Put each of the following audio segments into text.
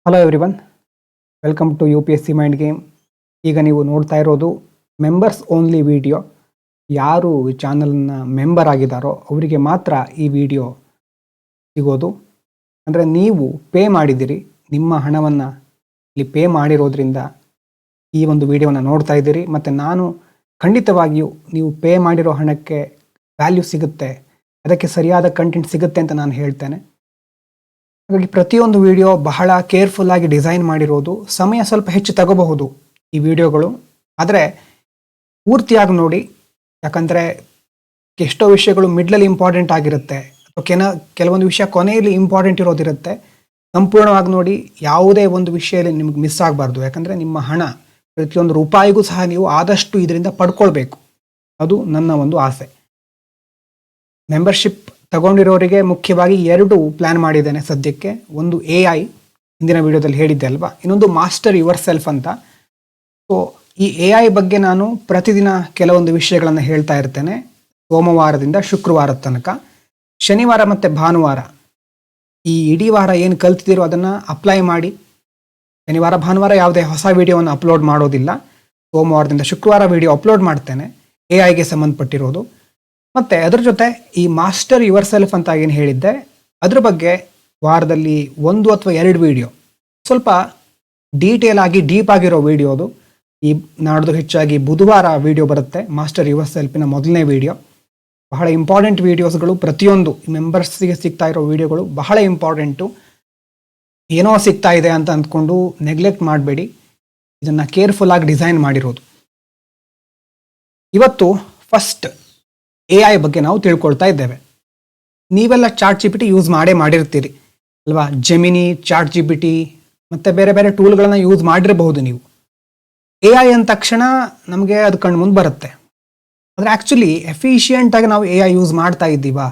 Hello everyone, welcome to U P S C mind game. ಈಗ ನೀವು ನೋಡ್ತಾ ಇರೋದು ಮೆಂಬರ್ಸ್ ಓನ್ಲಿ ವಿಡಿಯೋ. ಯಾರು ಈ ಚಾನಲ್ನ ಮೆಂಬರ್ ಆಗಿದ್ದಾರೋ ಅವರಿಗೆ ಮಾತ್ರ ಈ ವಿಡಿಯೋ ಸಿಗೋದು. ಅಂದರೆ ನೀವು ಪೇ ಮಾಡಿದ್ದೀರಿ, ನಿಮ್ಮ ಹಣವನ್ನು ಇಲ್ಲಿ ಪೇ ಮಾಡಿರೋದ್ರಿಂದ ಈ ಒಂದು ವಿಡಿಯೋನ ನೋಡ್ತಾ ಇದ್ದೀರಿ. ಮತ್ತು ನಾನು ಖಂಡಿತವಾಗಿಯೂ ನೀವು ಪೇ ಮಾಡಿರೋ ಹಣಕ್ಕೆ ವ್ಯಾಲ್ಯೂ ಸಿಗುತ್ತೆ, ಅದಕ್ಕೆ ಸರಿಯಾದ ಕಂಟೆಂಟ್ ಸಿಗುತ್ತೆ ಅಂತ ನಾನು ಹೇಳ್ತೇನೆ. ಹಾಗಾಗಿ ಪ್ರತಿಯೊಂದು ವಿಡಿಯೋ ಬಹಳ ಕೇರ್ಫುಲ್ ಆಗಿ ಡಿಸೈನ್ ಮಾಡಿರೋದು. ಸಮಯ ಸ್ವಲ್ಪ ಹೆಚ್ಚು ತಗೋಬಹುದು ಈ ವಿಡಿಯೋಗಳು, ಆದರೆ ಪೂರ್ತಿಯಾಗಿ ನೋಡಿ. ಯಾಕಂದರೆ ಎಷ್ಟೋ ವಿಷಯಗಳು ಮಿಡ್ಲಲ್ಲಿ ಇಂಪಾರ್ಟೆಂಟ್ ಆಗಿರುತ್ತೆ, ಅಥವಾ ಕೆಲವೊಂದು ವಿಷಯ ಕೊನೆಯಲ್ಲಿ ಇಂಪಾರ್ಟೆಂಟ್ ಇರೋದಿರುತ್ತೆ. ಸಂಪೂರ್ಣವಾಗಿ ನೋಡಿ, ಯಾವುದೇ ಒಂದು ವಿಷಯದಲ್ಲಿ ನಿಮ್ಗೆ ಮಿಸ್ ಆಗಬಾರ್ದು. ಯಾಕಂದರೆ ನಿಮ್ಮ ಹಣ ಪ್ರತಿಯೊಂದು ರೂಪಾಯಿಗೂ ಸಹ ನೀವು ಆದಷ್ಟು ಇದರಿಂದ ಪಡ್ಕೊಳ್ಬೇಕು, ಅದು ನನ್ನ ಒಂದು ಆಸೆ. ಮೆಂಬರ್ಶಿಪ್ ತಗೊಂಡಿರೋರಿಗೆ ಮುಖ್ಯವಾಗಿ 2 ಪ್ಲ್ಯಾನ್ ಮಾಡಿದ್ದೇನೆ ಸದ್ಯಕ್ಕೆ. ಒಂದು AI, ಹಿಂದಿನ ವಿಡಿಯೋದಲ್ಲಿ ಹೇಳಿದ್ದೆ ಅಲ್ವಾ, ಇನ್ನೊಂದು ಮಾಸ್ಟರ್ ಯುವರ್ ಸೆಲ್ಫ್ ಅಂತ. ಸೊ ಈ AI ಬಗ್ಗೆ ನಾನು ಪ್ರತಿದಿನ ಕೆಲವೊಂದು ವಿಷಯಗಳನ್ನು ಹೇಳ್ತಾ ಇರ್ತೇನೆ, ಸೋಮವಾರದಿಂದ ಶುಕ್ರವಾರದ ತನಕ. ಶನಿವಾರ ಮತ್ತು ಭಾನುವಾರ ಈ ಇಡೀ ವಾರ ಏನು ಕಲ್ತಿದ್ದೀರೋ ಅದನ್ನು ಅಪ್ಲೈ ಮಾಡಿ. ಶನಿವಾರ ಭಾನುವಾರ ಯಾವುದೇ ಹೊಸ ವಿಡಿಯೋವನ್ನು ಅಪ್ಲೋಡ್ ಮಾಡೋದಿಲ್ಲ. ಸೋಮವಾರದಿಂದ ಶುಕ್ರವಾರ ವಿಡಿಯೋ ಅಪ್ಲೋಡ್ ಮಾಡ್ತೇನೆ, AIಗೆ ಸಂಬಂಧಪಟ್ಟಿರೋದು. ಮತ್ತು ಅದರ ಜೊತೆ ಈ ಮಾಸ್ಟರ್ ಯುವರ್ ಸೆಲ್ಫ್ ಅಂತ ಏನು ಹೇಳಿದ್ದೆ, ಅದ್ರ ಬಗ್ಗೆ ವಾರದಲ್ಲಿ 1 ಅಥವಾ 2 ವಿಡಿಯೋ, ಸ್ವಲ್ಪ ಡೀಟೇಲ್ ಆಗಿ ಡೀಪ್ ಆಗಿರೋ ವಿಡಿಯೋ. ಅದು ಈ ನಾಡ್ದು ಹೆಚ್ಚಾಗಿ ಬುಧವಾರ ವಿಡಿಯೋ ಬರುತ್ತೆ, ಮಾಸ್ಟರ್ ಯುವರ್ ಸೆಲ್ಫಿನ ಮೊದಲನೇ ವಿಡಿಯೋ. ಬಹಳ ಇಂಪಾರ್ಟೆಂಟ್ ವಿಡಿಯೋಸ್ಗಳು, ಪ್ರತಿಯೊಂದು ಮೆಂಬರ್ಸ್ಗೆ ಸಿಗ್ತಾ ಇರೋ ವಿಡಿಯೋಗಳು ಬಹಳ ಇಂಪಾರ್ಟೆಂಟು. ಏನೋ ಸಿಗ್ತಾ ಇದೆ ಅಂತ ಅಂದ್ಕೊಂಡು ನೆಗ್ಲೆಕ್ಟ್ ಮಾಡಬೇಡಿ, ಇದನ್ನು ಕೇರ್ಫುಲ್ಲಾಗಿ ಡಿಸೈನ್ ಮಾಡಿರೋದು. ಇವತ್ತು ಫಸ್ಟ್ AI ಬಗ್ಗೆ ನಾವು ತಿಳ್ಕೊಳ್ತಾ ಇದ್ದೇವೆ. ನೀವೆಲ್ಲ ChatGPT ಯೂಸ್ ಮಾಡಿರ್ತೀರಿ ಅಲ್ವಾ? ಜೆಮಿನಿ, ChatGPT ಮತ್ತು ಬೇರೆ ಬೇರೆ ಟೂಲ್ಗಳನ್ನು ಯೂಸ್ ಮಾಡಿರಬಹುದು ನೀವು. AI ಅಂದ ತಕ್ಷಣ ನಮಗೆ ಅದು ಕಣ್ಣು ಮುಂದೆ ಬರುತ್ತೆ. ಆದರೆ ಆ್ಯಕ್ಚುಲಿ ಎಫಿಷಿಯೆಂಟಾಗಿ ನಾವು AI ಯೂಸ್ ಮಾಡ್ತಾ ಇದ್ದೀವಾ?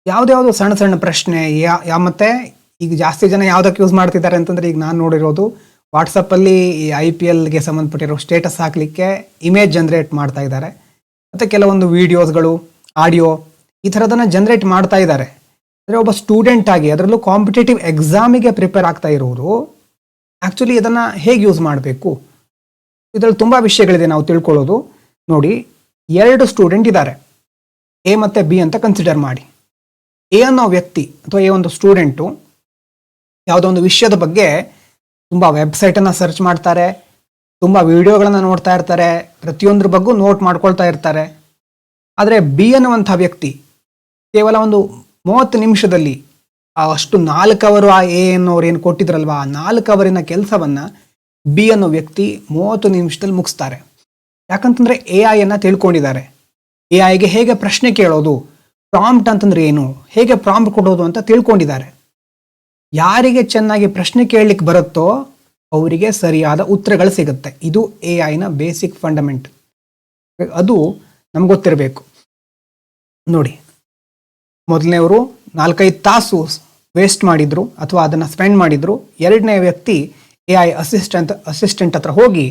ಯಾವುದ್ಯಾವುದು ಸಣ್ಣ ಸಣ್ಣ ಪ್ರಶ್ನೆ ಮತ್ತು ಈಗ ಜಾಸ್ತಿ ಜನ ಯಾವುದಕ್ಕೆ ಯೂಸ್ ಮಾಡ್ತಿದ್ದಾರೆ ಅಂತಂದರೆ, ಈಗ ನಾನು ನೋಡಿರೋದು ವಾಟ್ಸಪ್ಪಲ್ಲಿ ಈ IPLಗೆ ಸಂಬಂಧಪಟ್ಟಿರೋ ಸ್ಟೇಟಸ್ ಹಾಕಲಿಕ್ಕೆ ಇಮೇಜ್ ಜನ್ರೇಟ್ ಮಾಡ್ತಾ ಇದ್ದಾರೆ. ಮತ್ತು ಕೆಲವೊಂದು ವೀಡಿಯೋಸ್ಗಳು, ಆಡಿಯೋ ಈ ಥರದನ್ನು ಜನ್ರೇಟ್ ಮಾಡ್ತಾ ಇದ್ದಾರೆ. ಅಂದರೆ ಒಬ್ಬ ಸ್ಟೂಡೆಂಟ್ ಆಗಿ, ಅದರಲ್ಲೂ ಕಾಂಪಿಟೇಟಿವ್ ಎಕ್ಸಾಮಿಗೆ ಪ್ರಿಪೇರ್ ಆಗ್ತಾ ಇರೋರು ಆ್ಯಕ್ಚುಲಿ ಇದನ್ನು ಹೇಗೆ ಯೂಸ್ ಮಾಡಬೇಕು, ಇದರಲ್ಲಿ ತುಂಬ ವಿಷಯಗಳಿದೆ ನಾವು ತಿಳ್ಕೊಳ್ಳೋದು. ನೋಡಿ, 2 ಸ್ಟೂಡೆಂಟ್ ಇದ್ದಾರೆ, A ಮತ್ತು B ಅಂತ ಕನ್ಸಿಡರ್ ಮಾಡಿ. A ಅನ್ನೋ ವ್ಯಕ್ತಿ ಅಥವಾ A ಒಂದು ಸ್ಟೂಡೆಂಟು ಯಾವುದೋ ಒಂದು ವಿಷಯದ ಬಗ್ಗೆ ತುಂಬ ವೆಬ್ಸೈಟನ್ನು ಸರ್ಚ್ ಮಾಡ್ತಾರೆ, ತುಂಬ ವಿಡಿಯೋಗಳನ್ನು ನೋಡ್ತಾ ಇರ್ತಾರೆ, ಪ್ರತಿಯೊಂದ್ರ ಬಗ್ಗೂ ನೋಟ್ ಮಾಡ್ಕೊಳ್ತಾ ಇರ್ತಾರೆ. ಆದರೆ B ಅನ್ನುವಂಥ ವ್ಯಕ್ತಿ ಕೇವಲ ಒಂದು 30 ನಿಮಿಷದಲ್ಲಿ ಅಷ್ಟು 4 ಅವರು ಆ A ಅನ್ನೋರು ಏನು ಕೊಟ್ಟಿದ್ರಲ್ವ, ಆ 4 ಅವರಿನ ಕೆಲಸವನ್ನು B ಅನ್ನೋ ವ್ಯಕ್ತಿ 30 ನಿಮಿಷದಲ್ಲಿ ಮುಗಿಸ್ತಾರೆ. ಯಾಕಂತಂದರೆ AI ತಿಳ್ಕೊಂಡಿದ್ದಾರೆ. AIಗೆ ಹೇಗೆ ಪ್ರಶ್ನೆ ಕೇಳೋದು, ಪ್ರಾಂಪ್ಟ್ ಅಂತಂದ್ರೆ ಏನು, ಹೇಗೆ ಪ್ರಾಂಪ್ಟ್ ಕೊಡೋದು ಅಂತ ತಿಳ್ಕೊಂಡಿದ್ದಾರೆ. ಯಾರಿಗೆ ಚೆನ್ನಾಗಿ ಪ್ರಶ್ನೆ ಕೇಳಲಿಕ್ಕೆ ಬರುತ್ತೋ ಅವರಿಗೆ ಸರಿಯಾದ ಉತ್ತರಗಳು ಸಿಗುತ್ತೆ. ಇದು AIನ ಬೇಸಿಕ್ ಫಂಡಮೆಂಟ್. ಅದು ನಮ್ಗೆ ಗೊತ್ತಿರಬೇಕು. ನೋಡಿ, ಮೊದಲನೇವರು 4-5 ತಾಸು ವೇಸ್ಟ್ ಮಾಡಿದ್ರು ಅಥವಾ ಅದನ್ನು ಸ್ಪೆಂಡ್ ಮಾಡಿದ್ರು. 2ನೇ ವ್ಯಕ್ತಿ AI ಅಸಿಸ್ಟೆಂಟ್ ಹತ್ರ ಹೋಗಿ,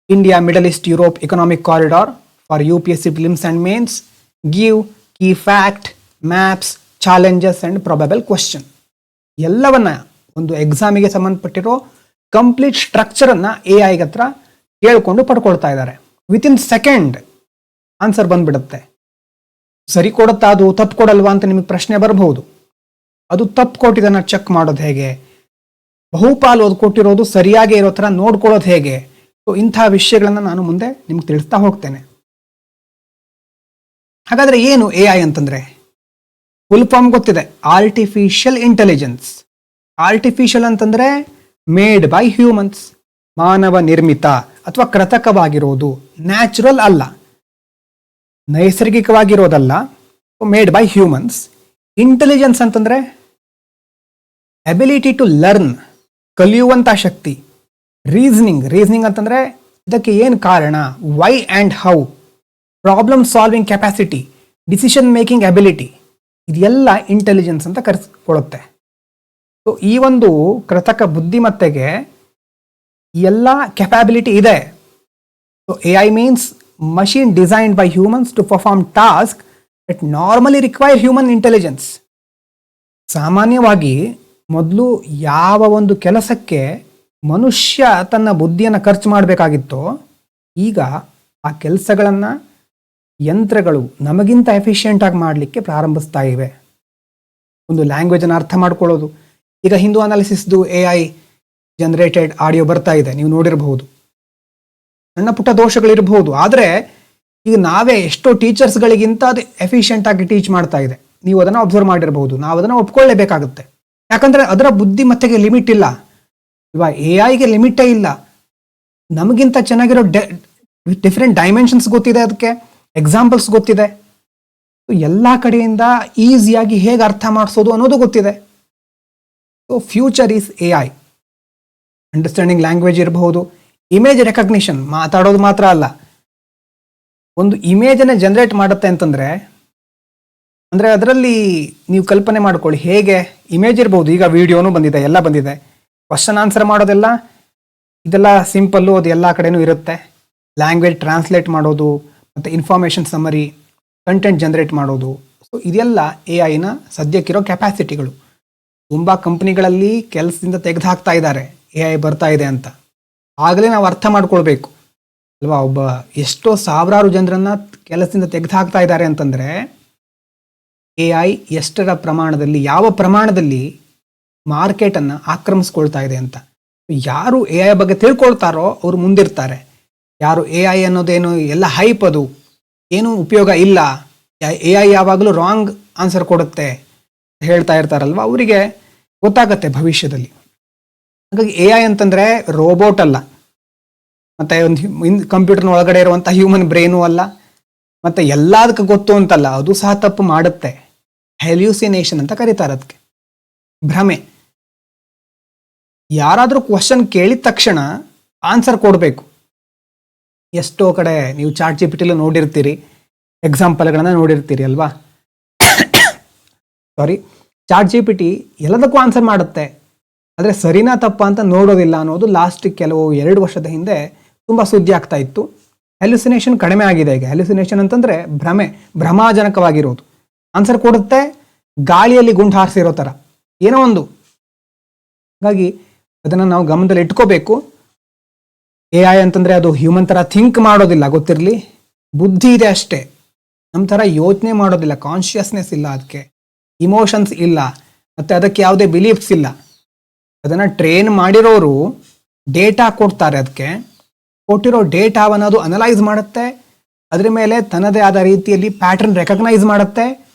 India Middle East Europe economic corridor for UPSC prelims and mains, give key fact, maps, challenges and probable question, ಎಲ್ಲವನ್ನ ಒಂದು ಎಕ್ಸಾಮಿಗೆ ಸಂಬಂಧಪಟ್ಟಿರೋ ಕಂಪ್ಲೀಟ್ ಸ್ಟ್ರಕ್ಚರನ್ನು AI ಹತ್ರ ಕೇಳಿಕೊಂಡು ಪಡ್ಕೊಳ್ತಾ ಇದ್ದಾರೆ. ವಿತಿನ್ ಸೆಕೆಂಡ್ ಆನ್ಸರ್ ಬಂದ್ಬಿಡುತ್ತೆ. ಸರಿ ಕೊಡುತ್ತಾ ಅದು, ತಪ್ಪು ಕೊಡಲ್ವಾ ಅಂತ ನಿಮಗೆ ಪ್ರಶ್ನೆ ಬರಬಹುದು. ಅದು ತಪ್ಪು ಕೊಟ್ಟಿದ್ದನ್ನು ಚೆಕ್ ಮಾಡೋದು ಹೇಗೆ, ಬಹುಪಾಲು ಅದು ಕೊಟ್ಟಿರೋದು ಸರಿಯಾಗಿ ಇರೋ ಥರ ನೋಡ್ಕೊಳ್ಳೋದು ಹೇಗೆ, ಸೊ ಇಂಥ ವಿಷಯಗಳನ್ನು ನಾನು ಮುಂದೆ ನಿಮ್ಗೆ ತಿಳಿಸ್ತಾ ಹೋಗ್ತೇನೆ. ಹಾಗಾದರೆ ಏನು AI ಅಂತಂದರೆ? ಫುಲ್ ಫಾರ್ಮ್ ಗೊತ್ತಿದೆ, ಆರ್ಟಿಫಿಷಿಯಲ್ ಇಂಟೆಲಿಜೆನ್ಸ್. ಆರ್ಟಿಫಿಷಿಯಲ್ ಅಂತಂದರೆ ಮೇಡ್ ಬೈ ಹ್ಯೂಮನ್ಸ್, ಮಾನವ ನಿರ್ಮಿತ ಅಥವಾ ಕೃತಕವಾಗಿರೋದು, ನ್ಯಾಚುರಲ್ ಅಲ್ಲ, ನೈಸರ್ಗಿಕವಾಗಿರೋದಲ್ಲ, ಮೇಡ್ ಬೈ ಹ್ಯೂಮನ್ಸ್. ಇಂಟೆಲಿಜೆನ್ಸ್ ಅಂತಂದರೆ ಎಬಿಲಿಟಿ ಟು ಲರ್ನ್, ಕಲಿಯುವಂಥ ಶಕ್ತಿ. ರೀಸನಿಂಗ್ ಅಂತಂದರೆ ಇದಕ್ಕೆ ಏನು ಕಾರಣ, why and how, problem solving capacity, decision making ability, ಇದೆಲ್ಲ ಇಂಟೆಲಿಜೆನ್ಸ್ ಅಂತ ಕರೆಸ್ಕೊಳ್ಳುತ್ತೆ. ಸೊ ಈ ಒಂದು ಕೃತಕ ಬುದ್ಧಿಮತ್ತೆಗೆ ಎಲ್ಲ ಕೆಪಾಬಿಲಿಟಿ ಇದೆ. So AI means machine designed by humans to perform task that normally require human intelligence. ಸಾಮಾನ್ಯವಾಗಿ ಮೊದಲು ಯಾವ ಒಂದು ಕೆಲಸಕ್ಕೆ ಮನುಷ್ಯ ತನ್ನ ಬುದ್ಧಿಯನ್ನು ಖರ್ಚು ಮಾಡಬೇಕಾಗಿತ್ತೋ ಈಗ ಆ ಕೆಲಸಗಳನ್ನು ಯಂತ್ರಗಳು ನಮಗಿಂತ ಎಫಿಷಿಯೆಂಟಾಗಿ ಮಾಡಲಿಕ್ಕೆ ಪ್ರಾರಂಭಿಸ್ತಾ ಇವೆ. ಒಂದು ಲ್ಯಾಂಗ್ವೇಜನ್ನು ಅರ್ಥ ಮಾಡ್ಕೊಳ್ಳೋದು, ಈಗ ಹಿಂದೂ ಅನಾಲಿಸಿಸ್ದು AI ಜನರೇಟೆಡ್ ಆಡಿಯೋ ಬರ್ತಾ ಇದೆ, ನೀವು ನೋಡಿರಬಹುದು. ಸಣ್ಣ ಪುಟ್ಟ ದೋಷಗಳಿರಬಹುದು, ಆದರೆ ಈಗ ನಾವೇ ಎಷ್ಟೋ ಟೀಚರ್ಸ್ಗಳಿಗಿಂತ ಅದು ಎಫಿಷಿಯೆಂಟ್ ಆಗಿ ಟೀಚ್ ಮಾಡ್ತಾ ಇದೆ. ನೀವು ಅದನ್ನು ಅಬ್ಸರ್ವ್ ಮಾಡಿರಬಹುದು. ನಾವು ಅದನ್ನು ಒಪ್ಕೊಳ್ಳೇಬೇಕಾಗುತ್ತೆ. ಯಾಕಂದರೆ ಅದರ ಬುದ್ಧಿಮತ್ತೆಗೆ ಲಿಮಿಟ್ ಇಲ್ಲ ಇಲ್ವಾ? AIಗೆ ಲಿಮಿಟೇ ಇಲ್ಲ. ನಮಗಿಂತ ಚೆನ್ನಾಗಿರೋ ಡಿಫ್ರೆಂಟ್ ಡೈಮೆನ್ಷನ್ಸ್ ಗೊತ್ತಿದೆ, ಅದಕ್ಕೆ ಎಕ್ಸಾಂಪಲ್ಸ್ ಗೊತ್ತಿದೆ, ಎಲ್ಲ ಕಡೆಯಿಂದ ಈಸಿಯಾಗಿ ಹೇಗೆ ಅರ್ಥ ಮಾಡಿಸೋದು ಅನ್ನೋದು ಗೊತ್ತಿದೆ. So future is AI. Understanding language ಇರಬಹುದು, ಇಮೇಜ್ ರೆಕಗ್ನಿಷನ್, ಮಾತಾಡೋದು ಮಾತ್ರ ಅಲ್ಲ, ಒಂದು ಇಮೇಜನ್ನು ಜನರೇಟ್ ಮಾಡುತ್ತೆ ಅಂತಂದರೆ ಅಂದರೆ ಅದರಲ್ಲಿ ನೀವು ಕಲ್ಪನೆ ಮಾಡ್ಕೊಳ್ಳಿ, ಹೇಗೆ ಇಮೇಜ್ ಇರ್ಬೋದು, ಈಗ ವಿಡಿಯೋನೂ ಬಂದಿದೆ, ಎಲ್ಲ ಬಂದಿದೆ. ಕ್ವಶನ್ ಆನ್ಸರ್ ಮಾಡೋದೆಲ್ಲ ಇದೆಲ್ಲ ಸಿಂಪಲ್ಲು, ಅದು ಎಲ್ಲ ಕಡೆನೂ ಇರುತ್ತೆ. ಲ್ಯಾಂಗ್ವೇಜ್ ಟ್ರಾನ್ಸ್ಲೇಟ್ ಮಾಡೋದು, ಮತ್ತು ಇನ್ಫಾರ್ಮೇಷನ್ ಸಮರಿ, ಕಂಟೆಂಟ್ ಜನರೇಟ್ ಮಾಡೋದು. ಸೊ ಇದೆಲ್ಲ AIನ ಸದ್ಯಕ್ಕಿರೋ ಕೆಪಾಸಿಟಿಗಳು. ತುಂಬ ಕಂಪ್ನಿಗಳಲ್ಲಿ ಕೆಲಸದಿಂದ ತೆಗೆದುಹಾಕ್ತಾ ಇದ್ದಾರೆ AI ಬರ್ತಾ ಇದೆ ಅಂತ. ಆಗಲೇ ನಾವು ಅರ್ಥ ಮಾಡ್ಕೊಳ್ಬೇಕು ಅಲ್ವಾ? ಒಬ್ಬ ಎಷ್ಟೋ ಸಾವಿರಾರು ಜನರನ್ನು ಕೆಲಸದಿಂದ ತೆಗೆದುಹಾಕ್ತಾ ಇದ್ದಾರೆ ಅಂತಂದರೆ AI ಎಷ್ಟರ ಪ್ರಮಾಣದಲ್ಲಿ, ಯಾವ ಪ್ರಮಾಣದಲ್ಲಿ ಮಾರ್ಕೆಟನ್ನು ಆಕ್ರಮಿಸ್ಕೊಳ್ತಾ ಇದೆ ಅಂತ. ಯಾರು AI ಬಗ್ಗೆ ತಿಳ್ಕೊಳ್ತಾರೋ ಅವರು ಮುಂದಿರ್ತಾರೆ. ಯಾರು AI ಅನ್ನೋದೇನು ಎಲ್ಲ ಹೈಪ್, ಅದು ಏನೂ ಉಪಯೋಗ ಇಲ್ಲ, AI ಯಾವಾಗಲೂ ರಾಂಗ್ ಆನ್ಸರ್ ಕೊಡುತ್ತೆ ಹೇಳ್ತಾ ಇರ್ತಾರಲ್ವ, ಅವರಿಗೆ ಗೊತ್ತಾಗತ್ತೆ ಭವಿಷ್ಯದಲ್ಲಿ. ಹಾಗಾಗಿ AI ಅಂತಂದರೆ ರೋಬೋಟ್ ಅಲ್ಲ, ಮತ್ತು ಒಂದು ಕಂಪ್ಯೂಟರ್ನ ಒಳಗಡೆ ಇರುವಂಥ ಹ್ಯೂಮನ್ ಬ್ರೈನೂ ಅಲ್ಲ, ಮತ್ತು ಎಲ್ಲದಕ್ಕೆ ಗೊತ್ತು ಅಂತಲ್ಲ, ಅದು ಸಹ ತಪ್ಪು ಮಾಡುತ್ತೆ. ಹೆಲ್ಯೂಸಿನೇಷನ್ ಅಂತ ಕರೀತಾರೆ ಅದಕ್ಕೆ, ಭ್ರಮೆ. ಯಾರಾದರೂ ಕ್ವಶನ್ ಕೇಳಿದ ತಕ್ಷಣ ಆನ್ಸರ್ ಕೊಡಬೇಕು. ಎಷ್ಟೋ ಕಡೆ ನೀವು ಚಾಟ್ GPT ನೋಡಿರ್ತೀರಿ, ಎಕ್ಸಾಂಪಲ್ಗಳನ್ನ ನೋಡಿರ್ತೀರಿ ಅಲ್ವಾ? ಸಾರಿ, ಚಾಟ್ GPT ಎಲ್ಲದಕ್ಕೂ ಆನ್ಸರ್ ಮಾಡುತ್ತೆ, ಆದರೆ ಸರಿನಾ ತಪ್ಪ ಅಂತ ನೋಡೋದಿಲ್ಲ ಅನ್ನೋದು ಲಾಸ್ಟ್ ಕೆಲವು 2 ವರ್ಷದ ಹಿಂದೆ ತುಂಬ ಸುದ್ದಿ ಆಗ್ತಾ ಇತ್ತು. ಹೆಲ್ಯೂಸಿನೇಷನ್ ಕಡಿಮೆ ಆಗಿದೆ ಈಗ. ಹೆಲ್ಯೂಸಿನೇಷನ್ ಅಂತಂದರೆ ಭ್ರಮೆ, ಭ್ರಮಾಜನಕವಾಗಿರೋದು. ಆನ್ಸರ್ ಕೊಡುತ್ತೆ, ಗಾಳಿಯಲ್ಲಿ ಗುಂಡು ಹಾರಿಸಿರೋ ಥರ ಏನೋ ಒಂದು. ಹಾಗಾಗಿ ಅದನ್ನು ನಾವು ಗಮನದಲ್ಲಿ ಇಟ್ಕೋಬೇಕು. AI ಅಂತಂದರೆ ಅದು ಹ್ಯೂಮನ್ ಥರ ಥಿಂಕ್ ಮಾಡೋದಿಲ್ಲ, ಗೊತ್ತಿರಲಿ. ಬುದ್ಧಿ ಇದೆ ಅಷ್ಟೇ, ನಮ್ಮ ಥರ ಯೋಚನೆ ಮಾಡೋದಿಲ್ಲ, ಕಾನ್ಷಿಯಸ್ನೆಸ್ ಇಲ್ಲ, ಅದಕ್ಕೆ ಇಮೋಷನ್ಸ್ ಇಲ್ಲ, ಮತ್ತು ಅದಕ್ಕೆ ಯಾವುದೇ ಬಿಲೀಫ್ಸ್ ಇಲ್ಲ. ಅದನ್ನು ಟ್ರೈನ್ ಮಾಡಿರೋರು ಡೇಟಾ ಕೊಡ್ತಾರೆ, ಅದಕ್ಕೆ ಕೊಟ್ಟಿರೋ ಡೇಟಾವನ್ನು ಅದು ಅನಲೈಸ್ ಮಾಡುತ್ತೆ, ಅದರ ಮೇಲೆ ತನ್ನದೇ ಆದ ರೀತಿಯಲ್ಲಿ ಪ್ಯಾಟರ್ನ್ ರೆಕಗ್ನೈಸ್ ಮಾಡುತ್ತೆ,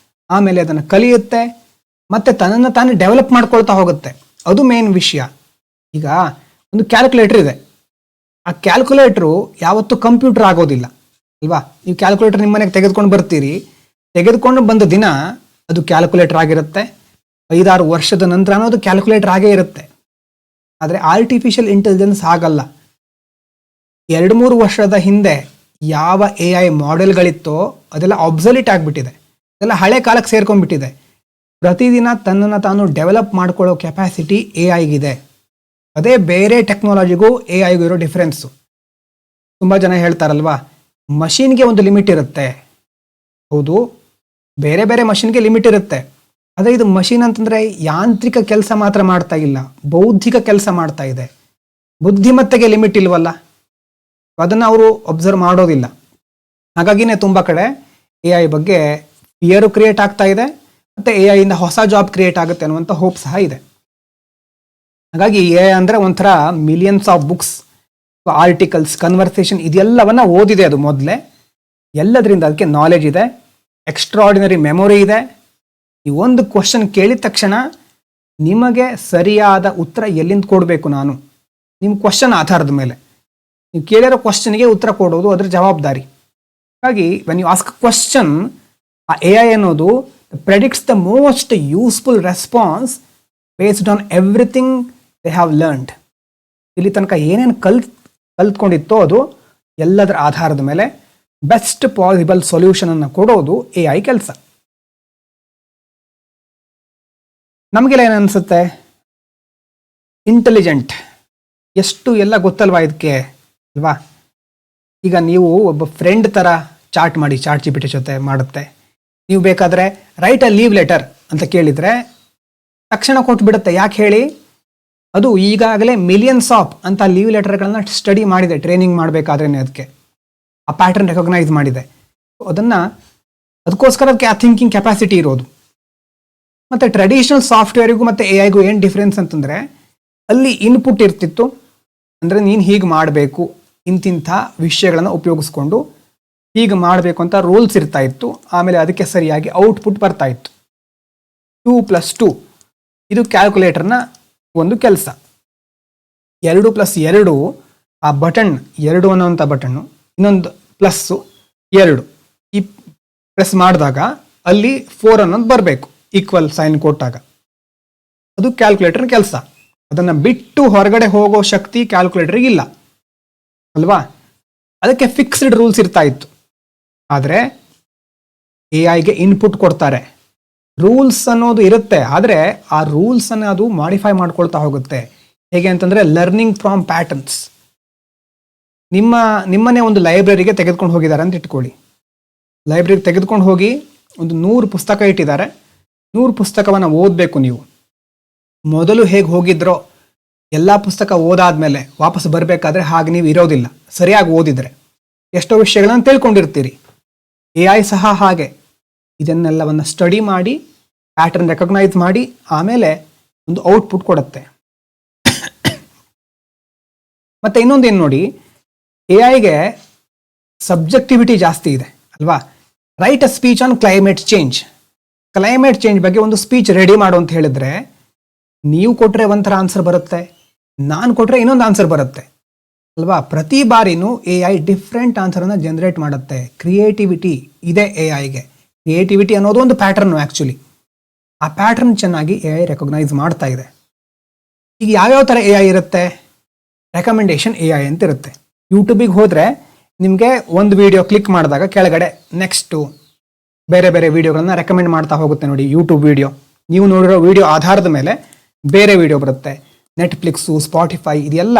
ಆಮೇಲೆ ಅದನ್ನು ಕಲಿಯುತ್ತೆ, ಮತ್ತು ತನ್ನನ್ನು ತಾನೇ ಡೆವಲಪ್ ಮಾಡ್ಕೊಳ್ತಾ ಹೋಗುತ್ತೆ. ಅದು ಮೇನ್ ವಿಷಯ. ಈಗ ಒಂದು ಕ್ಯಾಲ್ಕುಲೇಟರ್ ಇದೆ, ಆ ಕ್ಯಾಲ್ಕುಲೇಟ್ರು ಯಾವತ್ತೂ ಕಂಪ್ಯೂಟರ್ ಆಗೋದಿಲ್ಲ ಅಲ್ವಾ? ನೀವು ಕ್ಯಾಲ್ಕುಲೇಟರ್ ನಿಮ್ಮ ಮನೆಗೆ ತೆಗೆದುಕೊಂಡು ಬರ್ತೀರಿ, ತೆಗೆದುಕೊಂಡು ಬಂದ ದಿನ ಅದು ಕ್ಯಾಲ್ಕುಲೇಟರ್ ಆಗಿರುತ್ತೆ, 5-6 ವರ್ಷದ ನಂತರ ಅದು ಕ್ಯಾಲ್ಕುಲೇಟರ್ ಆಗೇ ಇರುತ್ತೆ. ಆದರೆ ಆರ್ಟಿಫಿಷಿಯಲ್ ಇಂಟೆಲಿಜೆನ್ಸ್ ಆಗಲ್ಲ. 2-3 ವರ್ಷದ ಹಿಂದೆ ಯಾವ AI ಮಾಡೆಲ್ಗಳಿತ್ತೋ ಅದೆಲ್ಲ ಆಬ್ಸೊಲ್ಯೂಟ್ ಆಗಿಬಿಟ್ಟಿದೆ, ಅದೆಲ್ಲ ಹಳೆ ಕಾಲಕ್ಕೆ ಸೇರ್ಕೊಂಡ್ಬಿಟ್ಟಿದೆ. ಪ್ರತಿದಿನ ತನ್ನನ್ನು ತಾನು ಡೆವಲಪ್ ಮಾಡ್ಕೊಳ್ಳೋ ಕೆಪಾಸಿಟಿ AIಗಿದೆ. ಅದೇ ಬೇರೆ ಟೆಕ್ನಾಲಜಿಗೂ AIಗೂ ಇರೋ ಡಿಫ್ರೆನ್ಸು. ತುಂಬ ಜನ ಹೇಳ್ತಾರಲ್ವಾ, ಮಷೀನ್ಗೆ ಒಂದು ಲಿಮಿಟ್ ಇರುತ್ತೆ. ಹೌದು, ಬೇರೆ ಬೇರೆ ಮಷೀನ್ಗೆ ಲಿಮಿಟ್ ಇರುತ್ತೆ. ಆದರೆ ಇದು ಮಷೀನ್ ಅಂತಂದರೆ ಯಾಂತ್ರಿಕ ಕೆಲಸ ಮಾತ್ರ ಮಾಡ್ತಾ ಇಲ್ಲ, ಬೌದ್ಧಿಕ ಕೆಲಸ ಮಾಡ್ತಾ ಇದೆ. ಬುದ್ಧಿಮತ್ತೆಗೆ ಲಿಮಿಟ್ ಇಲ್ವಲ್ಲ, ಅದನ್ನು ಅವರು ಅಬ್ಸರ್ವ್ ಮಾಡೋದಿಲ್ಲ. ಹಾಗಾಗಿನೇ ತುಂಬ ಕಡೆ AI ಬಗ್ಗೆ ಫಿಯರು ಕ್ರಿಯೇಟ್ ಆಗ್ತಾ ಇದೆ, ಮತ್ತು AI ಹೊಸ ಜಾಬ್ ಕ್ರಿಯೇಟ್ ಆಗುತ್ತೆ ಅನ್ನುವಂಥ ಹೋಪ್ ಸಹ ಇದೆ. ಹಾಗಾಗಿ AI ಅಂದರೆ ಒಂಥರ millions of books, articles, conversation ಇದೆಲ್ಲವನ್ನ ಓದಿದೆ ಅದು ಮೊದಲೇ. ಎಲ್ಲದರಿಂದ ಅದಕ್ಕೆ ನಾಲೆಜ್ ಇದೆ, ಎಕ್ಸ್ಟ್ರಾರ್ಡಿನರಿ ಮೆಮೊರಿ ಇದೆ. ಈ ಒಂದು ಕ್ವಶನ್ ಕೇಳಿದ ತಕ್ಷಣ ನಿಮಗೆ ಸರಿಯಾದ ಉತ್ತರ ಎಲ್ಲಿಂದ ಕೊಡಬೇಕು, ನಾನು ನಿಮ್ಮ ಕ್ವಶನ್ ಆಧಾರದ ಮೇಲೆ ನೀವು ಕೇಳಿರೋ ಕ್ವಶನ್ಗೆ ಉತ್ತರ ಕೊಡೋದು ಅದರ ಜವಾಬ್ದಾರಿ. ಹಾಗಾಗಿ ವೆನ್ ಯು ಆಸ್ಕ್ ಕ್ವಶನ್, ಆ AI ಅನ್ನೋದು predicts the most useful response based on everything they have learned. ಇಲ್ಲಿ ತನಕ ಏನೇನು ಕಲ್ತ್ಕೊಂಡಿತ್ತೋ ಅದು ಎಲ್ಲದರ ಆಧಾರದ ಮೇಲೆ ಬೆಸ್ಟ್ ಪಾಸಿಬಲ್ ಸೊಲ್ಯೂಷನನ್ನು ಕೊಡೋದು AI ಕೆಲಸ. ನಮಗೆಲ್ಲ ಏನು ಅನಿಸುತ್ತೆ, ಇಂಟೆಲಿಜೆಂಟ್, ಎಷ್ಟು ಎಲ್ಲ ಗೊತ್ತಲ್ವಾ ಇದಕ್ಕೆ ಅಲ್ವಾ? ಈಗ ನೀವು ಒಬ್ಬ ಫ್ರೆಂಡ್ ಥರ ಚಾಟ್ ಮಾಡಿ, ಚಾಟ್ GPT ಜೊತೆ ಮಾಡುತ್ತೆ. ನೀವು ಬೇಕಾದರೆ ರೈಟ್ ಅ ಲೀವ್ ಲೆಟರ್ ಅಂತ ಕೇಳಿದರೆ ತಕ್ಷಣ ಕೊಟ್ಬಿಡುತ್ತೆ. ಯಾಕೆ ಹೇಳಿ? ಅದು ಈಗಾಗಲೇ ಮಿಲಿಯನ್ಸ್ ಆಫ್ ಅಂತ ಲೀವ್ ಲೆಟರ್ಗಳನ್ನ ಸ್ಟಡಿ ಮಾಡಿದೆ, ಟ್ರೈನಿಂಗ್ ಮಾಡಬೇಕಾದ್ರೆ ಅದಕ್ಕೆ ಆ ಪ್ಯಾಟರ್ನ್ ರೆಕಗ್ನೈಸ್ ಮಾಡಿದೆ. ಅದಕ್ಕೋಸ್ಕರ ಅದಕ್ಕೆ ಆ ಥಿಂಕಿಂಗ್ ಕೆಪಾಸಿಟಿ ಇರೋದು. ಮತ್ತು ಟ್ರೆಡಿಷನಲ್ ಸಾಫ್ಟ್ವೇರಿಗೂ ಮತ್ತು ಎ ಐಗೂ ಏನು ಡಿಫ್ರೆನ್ಸ್ ಅಂತಂದರೆ, ಅಲ್ಲಿ ಇನ್ಪುಟ್ ಇರ್ತಿತ್ತು. ಅಂದರೆ ನೀನು ಹೀಗೆ ಮಾಡಬೇಕು, ಇಂತಿಂಥ ವಿಷಯಗಳನ್ನು ಉಪಯೋಗಿಸ್ಕೊಂಡು ಹೀಗೆ ಮಾಡಬೇಕು ಅಂತ ರೂಲ್ಸ್ ಇರ್ತಾ ಇತ್ತು. ಆಮೇಲೆ ಅದಕ್ಕೆ ಸರಿಯಾಗಿ ಔಟ್ಪುಟ್ ಬರ್ತಾ ಇತ್ತು. 2+2 ಇದು ಕ್ಯಾಲ್ಕುಲೇಟರ್ನ ಒಂದು ಕೆಲಸ. 2+2 ಆ ಬಟನ್ 2 ಅನ್ನೋಂಥ ಬಟನ್ನು, ಇನ್ನೊಂದು +2 ಈ ಪ್ರೆಸ್ ಮಾಡಿದಾಗ ಅಲ್ಲಿ 4 ಅನ್ನೋದು ಬರಬೇಕು, ಈಕ್ವಲ್ ಸೈನ್ ಕೊಟ್ಟಾಗ. ಅದು ಕ್ಯಾಲ್ಕುಲೇಟರ್ ಕೆಲಸ. ಅದನ್ನು ಬಿಟ್ಟು ಹೊರಗಡೆ ಹೋಗೋ ಶಕ್ತಿ ಕ್ಯಾಲ್ಕುಲೇಟರ್ಗೆ ಇಲ್ಲ ಅಲ್ವಾ? ಅದಕ್ಕೆ ಫಿಕ್ಸ್ಡ್ ರೂಲ್ಸ್ ಇರ್ತಾ ಇತ್ತು. ಆದರೆ ಎ ಐಗೆ ಇನ್ಪುಟ್ ಕೊಡ್ತಾರೆ, ರೂಲ್ಸ್ ಅನ್ನೋದು ಇರುತ್ತೆ. ಆದರೆ ಆ ರೂಲ್ಸ್ ಅನ್ನು ಅದು ಮಾಡಿಫೈ ಮಾಡ್ಕೊಳ್ತಾ ಹೋಗುತ್ತೆ. ಹೇಗೆ ಅಂತಂದರೆ ಲರ್ನಿಂಗ್ ಫ್ರಾಮ್ ಪ್ಯಾಟರ್ನ್ಸ್. ನಿಮ್ಮನ್ನೇ ಒಂದು ಲೈಬ್ರರಿಗೆ ತೆಗೆದುಕೊಂಡು ಹೋಗಿದ್ದಾರೆ ಅಂತ ಇಟ್ಕೊಳ್ಳಿ. ಲೈಬ್ರರಿಗೆ ತೆಗೆದುಕೊಂಡು ಹೋಗಿ ಒಂದು 100 ಪುಸ್ತಕ ಇಟ್ಟಿದ್ದಾರೆ. 100 ಪುಸ್ತಕವನ್ನು ಓದಬೇಕು ನೀವು. ಮೊದಲು ಹೇಗೆ ಹೋಗಿದ್ರೋ ಎಲ್ಲ ಪುಸ್ತಕ ಓದಾದ್ಮೇಲೆ ವಾಪಸ್ ಬರಬೇಕಾದ್ರೆ ಹಾಗೆ ನೀವು ಇರೋದಿಲ್ಲ. ಸರಿಯಾಗಿ ಓದಿದ್ರೆ ಎಷ್ಟೋ ವಿಷಯಗಳನ್ನು ತಿಳ್ಕೊಂಡಿರ್ತೀರಿ. ಎ ಐ ಸಹ ಹಾಗೆ ಇದನ್ನೆಲ್ಲವನ್ನು ಸ್ಟಡಿ ಮಾಡಿ ಪ್ಯಾಟರ್ನ್ ರೆಕಗ್ನೈಸ್ ಮಾಡಿ ಆಮೇಲೆ ಒಂದು ಔಟ್ಪುಟ್ ಕೊಡುತ್ತೆ. ಮತ್ತೆ ಇನ್ನೊಂದೇನು ನೋಡಿ, ಎ ಐಗೆ ಸಬ್ಜೆಕ್ಟಿವಿಟಿ ಜಾಸ್ತಿ ಇದೆ ಅಲ್ವಾ? Write a speech on climate change. Climate change ಬಗ್ಗೆ ಒಂದು ಸ್ಪೀಚ್ ರೆಡಿ ಮಾಡು ಅಂತ ಹೇಳಿದ್ರೆ, ನೀವು ಕೊಟ್ಟರೆ ಒಂಥರ ಆನ್ಸರ್ ಬರುತ್ತೆ, ನಾನು ಕೊಟ್ಟರೆ ಇನ್ನೊಂದು ಆನ್ಸರ್ ಬರುತ್ತೆ ಅಲ್ವಾ? ಪ್ರತಿ ಬಾರಿನೂ ಎ ಐ ಡಿಫ್ರೆಂಟ್ ಆನ್ಸರನ್ನು ಜನರೇಟ್ ಮಾಡುತ್ತೆ. ಕ್ರಿಯೇಟಿವಿಟಿ ಇದೆ ಎ ಐಗೆ. ಕ್ರಿಯೇಟಿವಿಟಿ ಅನ್ನೋದು ಒಂದು ಪ್ಯಾಟರ್ನು ಆ್ಯಕ್ಚುಲಿ. ಆ ಪ್ಯಾಟರ್ನ್ ಚೆನ್ನಾಗಿ ಎ ಐ ರೆಕಗ್ನೈಸ್ ಮಾಡ್ತಾ ಇದೆ. ಈಗ ಯಾವ್ಯಾವ ಥರ ಎ ಐ ಇರುತ್ತೆ? ರೆಕಮೆಂಡೇಶನ್ ಎ ಐ ಅಂತ ಇರುತ್ತೆ. ಯೂಟ್ಯೂಬಿಗೆ ಹೋದರೆ ನಿಮಗೆ ಒಂದು ವಿಡಿಯೋ ಕ್ಲಿಕ್ ಮಾಡಿದಾಗ ಕೆಳಗಡೆ ನೆಕ್ಸ್ಟು ಬೇರೆ ಬೇರೆ ವಿಡಿಯೋಗಳನ್ನ ರೆಕಮೆಂಡ್ ಮಾಡ್ತಾ ಹೋಗುತ್ತೆ ನೋಡಿ. ಯೂಟ್ಯೂಬ್ ವಿಡಿಯೋ, ನೀವು ನೋಡಿರೋ ವಿಡಿಯೋ ಆಧಾರದ ಮೇಲೆ ಬೇರೆ ವಿಡಿಯೋ ಬರುತ್ತೆ. ನೆಟ್ಫ್ಲಿಕ್ಸು, ಸ್ಪಾಟಿಫೈ ಇದೆಲ್ಲ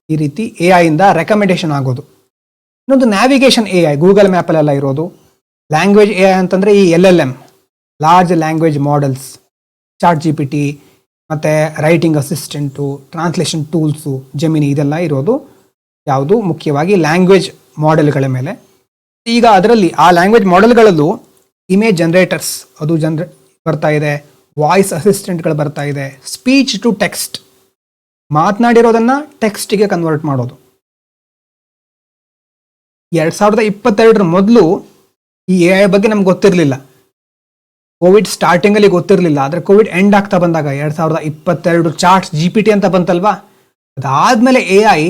ಈ ರೀತಿ ಎ ಐಯಿಂದ ರೆಕಮೆಂಡೇಶನ್ ಆಗೋದು. ಇನ್ನೊಂದು ನ್ಯಾವಿಗೇಷನ್ ಎ ಐ, ಗೂಗಲ್ ಮ್ಯಾಪಲ್ಲೆಲ್ಲ ಇರೋದು. ಲ್ಯಾಂಗ್ವೇಜ್ ಎ ಐ ಅಂತಂದರೆ ಈ LLM, large language models, chat GPT, ಮತ್ತು writing assistant, translation tools, Gemini ಇದೆಲ್ಲ ಇರೋದು ಯಾವುದು? ಮುಖ್ಯವಾಗಿ ಲ್ಯಾಂಗ್ವೇಜ್ ಮಾಡೆಲ್ಗಳ ಮೇಲೆ. ಈಗ ಅದರಲ್ಲಿ ಆ ಲ್ಯಾಂಗ್ವೇಜ್ ಮಾಡೆಲ್ಗಳಲ್ಲೂ ಇಮೇಜ್ ಜನರೇಟರ್ಸ್ ಅದು ಬರ್ತಾ ಇದೆ, ವಾಯ್ಸ್ ಅಸಿಸ್ಟೆಂಟ್ಗಳು ಬರ್ತಾ ಇದೆ, ಸ್ಪೀಚ್ ಟು ಟೆಕ್ಸ್ಟ್, ಮಾತನಾಡಿರೋದನ್ನು ಟೆಕ್ಸ್ಟಿಗೆ ಕನ್ವರ್ಟ್ ಮಾಡೋದು. 2022 ಮೊದಲು ಈ ಎ ಐ ಬಗ್ಗೆ ನಮ್ಗೆ ಗೊತ್ತಿರಲಿಲ್ಲ. ಕೋವಿಡ್ ಸ್ಟಾರ್ಟಿಂಗಲ್ಲಿ ಗೊತ್ತಿರಲಿಲ್ಲ. ಆದರೆ ಕೋವಿಡ್ ಎಂಡ್ ಆಗ್ತಾ ಬಂದಾಗ 2022 ಚಾಟ್ GPT ಅಂತ ಬಂತಲ್ವಾ, ಅದಾದಮೇಲೆ ಎ ಐ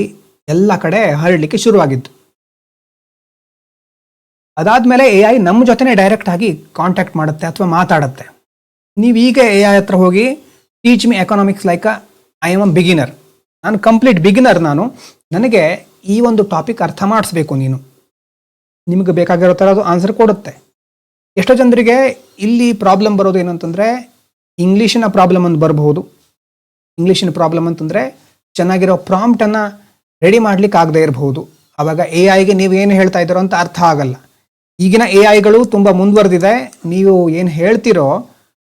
ಎಲ್ಲ ಕಡೆ ಹರಡಲಿಕ್ಕೆ ಶುರುವಾಗಿತ್ತು. ಅದಾದಮೇಲೆ ಎ ಐ ನಮ್ಮ ಜೊತೆನೇ ಡೈರೆಕ್ಟ್ ಆಗಿ ಕಾಂಟ್ಯಾಕ್ಟ್ ಮಾಡುತ್ತೆ ಅಥವಾ ಮಾತಾಡುತ್ತೆ. ನೀವೀಗ ಎ ಐ ಹತ್ರ ಹೋಗಿ teach me economics like I am a beginner, ನಾನು ಕಂಪ್ಲೀಟ್ ಬಿಗಿನರ್, ನನಗೆ ಈ ಒಂದು ಟಾಪಿಕ್ ಅರ್ಥ ಮಾಡಿಸ್ಬೇಕು ನೀನು, ನಿಮಗೆ ಬೇಕಾಗಿರೋ ಥರ ಅದು ಆನ್ಸರ್ ಕೊಡುತ್ತೆ. ಎಷ್ಟೋ ಜನರಿಗೆ ಇಲ್ಲಿ ಪ್ರಾಬ್ಲಮ್ ಬರೋದು ಏನಂತಂದರೆ, ಇಂಗ್ಲೀಷಿನ ಪ್ರಾಬ್ಲಮ್ ಅಂತ ಬರಬಹುದು. ಇಂಗ್ಲೀಷಿನ ಪ್ರಾಬ್ಲಮ್ ಅಂತಂದರೆ ಚೆನ್ನಾಗಿರೋ ಪ್ರಾಂಪ್ಟನ್ನು ರೆಡಿ ಮಾಡ್ಲಿಕ್ಕೆ ಆಗದೆ ಇರಬಹುದು. ಆವಾಗ ಎ ಐಗೆ ನೀವು ಏನು ಹೇಳ್ತಾ ಇದ್ದೀರೋ ಅಂತ ಅರ್ಥ ಆಗಲ್ಲ. ಈಗಿನ ಎ ಐಗಳು ತುಂಬ ಮುಂದುವರೆದಿದೆ. ನೀವು ಏನು ಹೇಳ್ತಿರೋ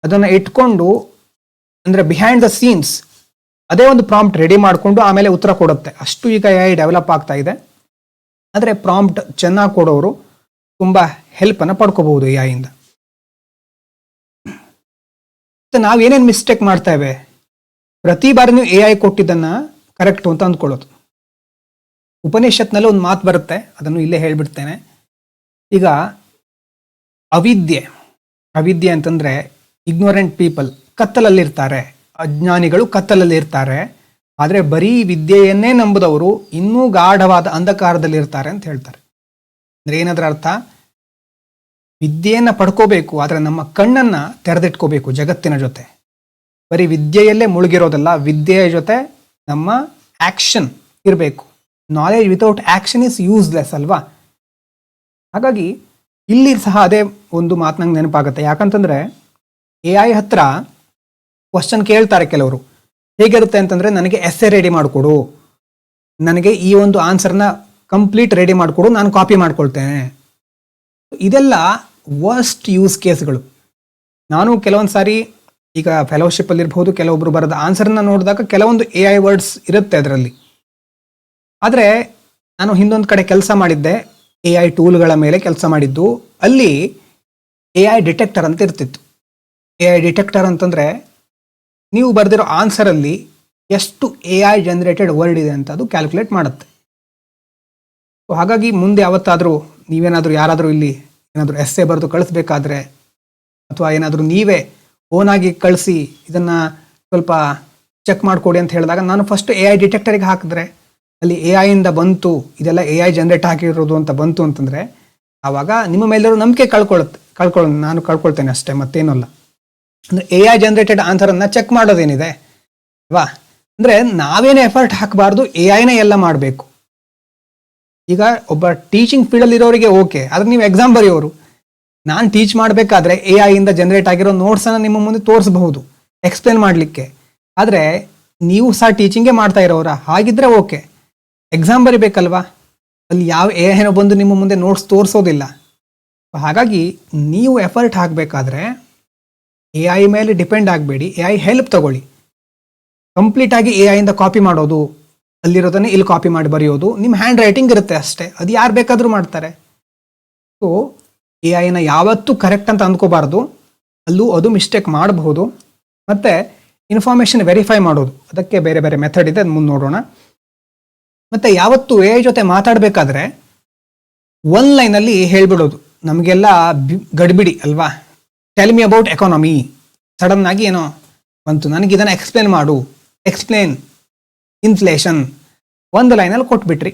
ಅದನ್ನು ಇಟ್ಕೊಂಡು, ಅಂದರೆ ಬಿಹೈಂಡ್ ದ ಸೀನ್ಸ್ ಅದೇ ಒಂದು ಪ್ರಾಂಪ್ಟ್ ರೆಡಿ ಮಾಡಿಕೊಂಡು ಆಮೇಲೆ ಉತ್ತರ ಕೊಡುತ್ತೆ. ಅಷ್ಟು ಈಗ ಎ ಐ ಡೆವಲಪ್ ಆಗ್ತಾ ಇದೆ. ಆದರೆ ಪ್ರಾಂಪ್ಟ್ ಚೆನ್ನಾಗಿ ಕೊಡೋರು ತುಂಬ ಹೆಲ್ಪನ್ನು ಪಡ್ಕೋಬಹುದು ಎ ಐಯಿಂದ. ನಾವು ಏನೇನು ಮಿಸ್ಟೇಕ್ ಮಾಡ್ತೇವೆ? ಪ್ರತಿ ಬಾರಿ ನೀವು ಎ ಐ ಕೊಟ್ಟಿದ್ದನ್ನು ಕರೆಕ್ಟು ಅಂತ ಅಂದ್ಕೊಳ್ಳೋದು. ಉಪನಿಷತ್ನಲ್ಲಿ ಒಂದು ಮಾತು ಬರುತ್ತೆ, ಅದನ್ನು ಇಲ್ಲೇ ಹೇಳ್ಬಿಡ್ತೇನೆ. ಈಗ ಅವಿದ್ಯೆ ಅಂತಂದರೆ ಇಗ್ನೋರೆಂಟ್ ಪೀಪಲ್, ಕತ್ತಲಲ್ಲಿರ್ತಾರೆ, ಅಜ್ಞಾನಿಗಳು ಕತ್ತಲಲ್ಲಿರ್ತಾರೆ. ಆದರೆ ಬರೀ ವಿದ್ಯೆಯನ್ನೇ ನಂಬುದವರು ಇನ್ನೂ ಗಾಢವಾದ ಅಂಧಕಾರದಲ್ಲಿರ್ತಾರೆ ಅಂತ ಹೇಳ್ತಾರೆ. ಅಂದರೆ ಏನಾದ್ರ ಅರ್ಥ? ವಿದ್ಯೆಯನ್ನು ಪಡ್ಕೋಬೇಕು, ಆದರೆ ನಮ್ಮ ಕಣ್ಣನ್ನು ತೆರೆದಿಟ್ಕೋಬೇಕು ಜಗತ್ತಿನ ಜೊತೆ. ಬರೀ ವಿದ್ಯೆಯಲ್ಲೇ ಮುಳುಗಿರೋದಲ್ಲ, ವಿದ್ಯೆಯ ಜೊತೆ ನಮ್ಮ ಆ್ಯಕ್ಷನ್ ಇರಬೇಕು. Knowledge without action is useless ಅಲ್ವಾ? ಹಾಗಾಗಿ ಇಲ್ಲಿ ಸಹ ಅದೇ ಒಂದು ಮಾತು ನಂಗೆ ನೆನಪಾಗುತ್ತೆ. ಯಾಕಂತಂದರೆ ಎ ಐ ಹತ್ರ ಕ್ವಶನ್ ಕೇಳ್ತಾರೆ ಕೆಲವರು. ಹೇಗಿರುತ್ತೆ ಅಂತಂದರೆ, ನನಗೆ ಎಸ್ಸೆ ರೆಡಿ ಮಾಡಿಕೊಡು, ನನಗೆ ಈ ಒಂದು ಆನ್ಸರ್ನ ಕಂಪ್ಲೀಟ್ ರೆಡಿ ಮಾಡಿಕೊಡು, ನಾನು ಕಾಪಿ ಮಾಡ್ಕೊಳ್ತೇನೆ. ಇದೆಲ್ಲ ವರ್ಸ್ಟ್ ಯೂಸ್ ಕೇಸ್ಗಳು. ನಾನು ಕೆಲವೊಂದು ಸಾರಿ ಈಗ ಫೆಲೋಶಿಪ್ ಅಲ್ಲಿ ಇರ್ಬೋದು, ಕೆಲವೊಬ್ರು ಬರೆದ ಆನ್ಸರ್ನ ನೋಡಿದಾಗ ಕೆಲವೊಂದು ಎ ಐ ವರ್ಡ್ಸ್ ಇರುತ್ತೆ ಅದರಲ್ಲಿ. ಆದರೆ ನಾನು ಹಿಂದೊಂದು ಕಡೆ ಕೆಲಸ ಮಾಡಿದ್ದೆ, ಎ ಐ ಟೂಲ್ಗಳ ಮೇಲೆ ಕೆಲಸ ಮಾಡಿದ್ದು. ಅಲ್ಲಿ ಎ ಐ ಡಿಟೆಕ್ಟರ್ ಅಂತ ಇರ್ತಿತ್ತು. ಎ ಐ ಡಿಟೆಕ್ಟರ್ ಅಂತಂದರೆ ನೀವು ಬರೆದಿರೋ ಆನ್ಸರಲ್ಲಿ ಎಷ್ಟು ಎ ಐ ಜನರೇಟೆಡ್ ವರ್ಡ್ ಇದೆ ಅಂತ ಅದು ಕ್ಯಾಲ್ಕುಲೇಟ್ ಮಾಡುತ್ತೆ. ಸೊ ಹಾಗಾಗಿ ಮುಂದೆ ಯಾವತ್ತಾದರೂ ನೀವೇನಾದರೂ ಯಾರಾದರೂ ಇಲ್ಲಿ ಏನಾದರೂ ಎಸ್ಸೆ ಬರೆದು ಕಳಿಸ್ಬೇಕಾದ್ರೆ, ಅಥವಾ ಏನಾದರೂ ನೀವೇ ಓನಾಗಿ ಕಳಿಸಿ ಇದನ್ನು ಸ್ವಲ್ಪ ಚೆಕ್ ಮಾಡಿಕೊಡಿ ಅಂತ ಹೇಳಿದಾಗ, ನಾನು ಫಸ್ಟ್ ಎ ಐ ಡಿಟೆಕ್ಟರಿಗೆ ಹಾಕಿದ್ರೆ ಅಲ್ಲಿ ಎ ಐಯಿಂದ ಬಂತು, ಇದೆಲ್ಲ ಎ ಐ ಜನರೇಟ್ ಆಗಿರೋದು ಅಂತ ಬಂತು ಅಂತಂದರೆ, ಆವಾಗ ನಿಮ್ಮ ಮೇಲಿರೋ ನಂಬಿಕೆ ನಾನು ಕಳ್ಕೊಳ್ತೇನೆ ಅಷ್ಟೇ, ಮತ್ತೇನಲ್ಲ. ಅಂದರೆ ಎ ಐ ಜನರೇಟೆಡ್ ಆನ್ಸರನ್ನು ಚೆಕ್ ಮಾಡೋದೇನಿದೆ ಅಲ್ವಾ? ಅಂದರೆ ನಾವೇನೇ ಎಫರ್ಟ್ ಹಾಕಬಾರ್ದು, ಎ ಐನೇ ಎಲ್ಲ ಮಾಡಬೇಕು. ಈಗ ಒಬ್ಬ ಟೀಚಿಂಗ್ ಫೀಲ್ಡಲ್ಲಿ ಇರೋರಿಗೆ ಓಕೆ, ಆದರೆ ನೀವು ಎಕ್ಸಾಮ್ ಬರೆಯೋರು, ನಾನು ಟೀಚ್ ಮಾಡಬೇಕಾದ್ರೆ ಎ ಐಯಿಂದ ಜನರೇಟ್ ಆಗಿರೋ ನೋಟ್ಸನ್ನು ನಿಮ್ಮ ಮುಂದೆ ತೋರಿಸಬಹುದು ಎಕ್ಸ್ಪ್ಲೇನ್ ಮಾಡಲಿಕ್ಕೆ. ಆದರೆ ನೀವು ಸಹ ಟೀಚಿಂಗೇ ಮಾಡ್ತಾ ಇರೋರ ಹಾಗಿದ್ರೆ ಓಕೆ, ಎಕ್ಸಾಮ್ ಬರಿಬೇಕಲ್ವಾ, ಅಲ್ಲಿ ಯಾವ ಎ ಐನೋ ಬಂದು ನಿಮ್ಮ ಮುಂದೆ ನೋಟ್ಸ್ ತೋರಿಸೋದಿಲ್ಲ. ಹಾಗಾಗಿ ನೀವು ಎಫರ್ಟ್ ಹಾಕಬೇಕಾದ್ರೆ ಎ ಐ ಮೇಲೆ ಡಿಪೆಂಡ್ ಆಗಬೇಡಿ, ಎ ಐ ಹೆಲ್ಪ್ ತಗೊಳ್ಳಿ. ಕಂಪ್ಲೀಟಾಗಿ ಎ ಐಯಿಂದ ಕಾಪಿ ಮಾಡೋದು, ಅಲ್ಲಿರೋದನ್ನೇ ಇಲ್ಲಿ ಕಾಪಿ ಮಾಡಿ ಬರೆಯೋದು, ನಿಮ್ಮ ಹ್ಯಾಂಡ್ ರೈಟಿಂಗ್ ಇರುತ್ತೆ ಅಷ್ಟೇ, ಅದು ಯಾರು ಬೇಕಾದರೂ ಮಾಡ್ತಾರೆ. ಸೊ ಎ ಐನ ಯಾವತ್ತೂ ಕರೆಕ್ಟ್ ಅಂತ ಅಂದ್ಕೋಬಾರ್ದು, ಅಲ್ಲೂ ಅದು ಮಿಸ್ಟೇಕ್ ಮಾಡಬಹುದು. ಮತ್ತು ಇನ್ಫಾರ್ಮೇಷನ್ ವೆರಿಫೈ ಮಾಡೋದು, ಅದಕ್ಕೆ ಬೇರೆ ಬೇರೆ ಮೆಥಡ್ ಇದೆ, ಅದು ಮುಂದೆ ನೋಡೋಣ. ಮತ್ತು ಯಾವತ್ತು ಎ ಐ ಜೊತೆ ಮಾತಾಡಬೇಕಾದ್ರೆ ಒನ್ ಲೈನಲ್ಲಿ ಹೇಳ್ಬಿಡೋದು. ನಮಗೆಲ್ಲ ಗಡಿಬಿಡಿ ಅಲ್ವಾ, tell me about economy, sudden ಆಗಿ ಏನೋ ಬಂತು, ನನಗೆ ಇದನ್ನು ಎಕ್ಸ್ಪ್ಲೇನ್ ಮಾಡು, ಎಕ್ಸ್ಪ್ಲೇನ್ ಇನ್ಫ್ಲೇಷನ್, ಒಂದು ಲೈನಲ್ಲಿ ಕೊಟ್ಬಿಟ್ರಿ,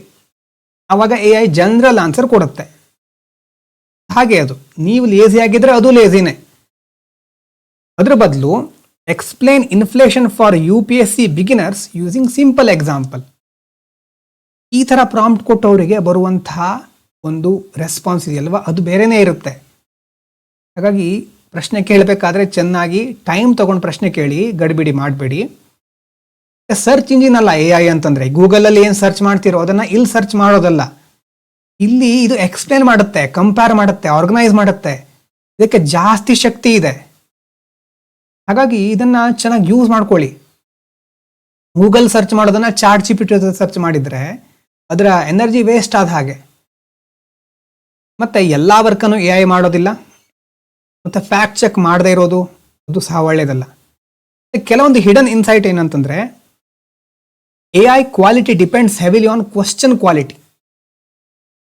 ಆವಾಗ ಎ ಐ ಜನರಲ್ ಆನ್ಸರ್ ಕೊಡುತ್ತೆ. ಹಾಗೆ ಅದು ನೀವು ಲೇಜಿ ಆಗಿದ್ರೆ ಅದು ಲೇಜಿನೇ. ಅದ್ರ ಬದಲು explain inflation for UPSC beginners using simple example, ಈ ಥರ ಪ್ರಾಂಪ್ಟ್ ಕೊಟ್ಟವರಿಗೆ ಬರುವಂತಹ ಒಂದು ರೆಸ್ಪಾನ್ಸ್ ಇದೆಯಲ್ವಾ, ಅದು ಬೇರೆನೇ ಇರುತ್ತೆ. ಹಾಗಾಗಿ ಪ್ರಶ್ನೆ ಕೇಳಬೇಕಾದ್ರೆ ಚೆನ್ನಾಗಿ ಟೈಮ್ ತಗೊಂಡು ಪ್ರಶ್ನೆ ಕೇಳಿ, ಗಡಿಬಿಡಿ ಮಾಡಬೇಡಿ. ಸರ್ಚ್ ಇಂಜಿನ್ ಅಲ್ಲ ಎ ಐ ಅಂತಂದರೆ, ಗೂಗಲಲ್ಲಿ ಏನು ಸರ್ಚ್ ಮಾಡ್ತಿರೋ ಅದನ್ನು ಇಲ್ಲಿ ಸರ್ಚ್ ಮಾಡೋದಲ್ಲ, ಇಲ್ಲಿ ಇದು ಎಕ್ಸ್ಪ್ಲೇನ್ ಮಾಡುತ್ತೆ, ಕಂಪೇರ್ ಮಾಡುತ್ತೆ, ಆರ್ಗನೈಸ್ ಮಾಡುತ್ತೆ, ಇದಕ್ಕೆ ಜಾಸ್ತಿ ಶಕ್ತಿ ಇದೆ. ಹಾಗಾಗಿ ಇದನ್ನು ಚೆನ್ನಾಗಿ ಯೂಸ್ ಮಾಡ್ಕೊಳ್ಳಿ. ಗೂಗಲ್ ಸರ್ಚ್ ಮಾಡೋದನ್ನು ಚಾಟ್ GPT ಸರ್ಚ್ ಮಾಡಿದರೆ ಅದರ ಎನರ್ಜಿ ವೇಸ್ಟ್ ಆದ ಹಾಗೆ. ಮತ್ತು ಎಲ್ಲ ವರ್ಕನ್ನು ಎ ಐ ಮಾಡೋದಿಲ್ಲ, ಮತ್ತು ಫ್ಯಾಕ್ಟ್ ಚೆಕ್ ಮಾಡದೇ ಇರೋದು ಅದು ಸಹ ಒಳ್ಳೆಯದಲ್ಲ. ಕೆಲವೊಂದು ಹಿಡನ್ ಇನ್ಸೈಟ್ ಏನಂತಂದರೆ, A I quality depends heavily on question quality.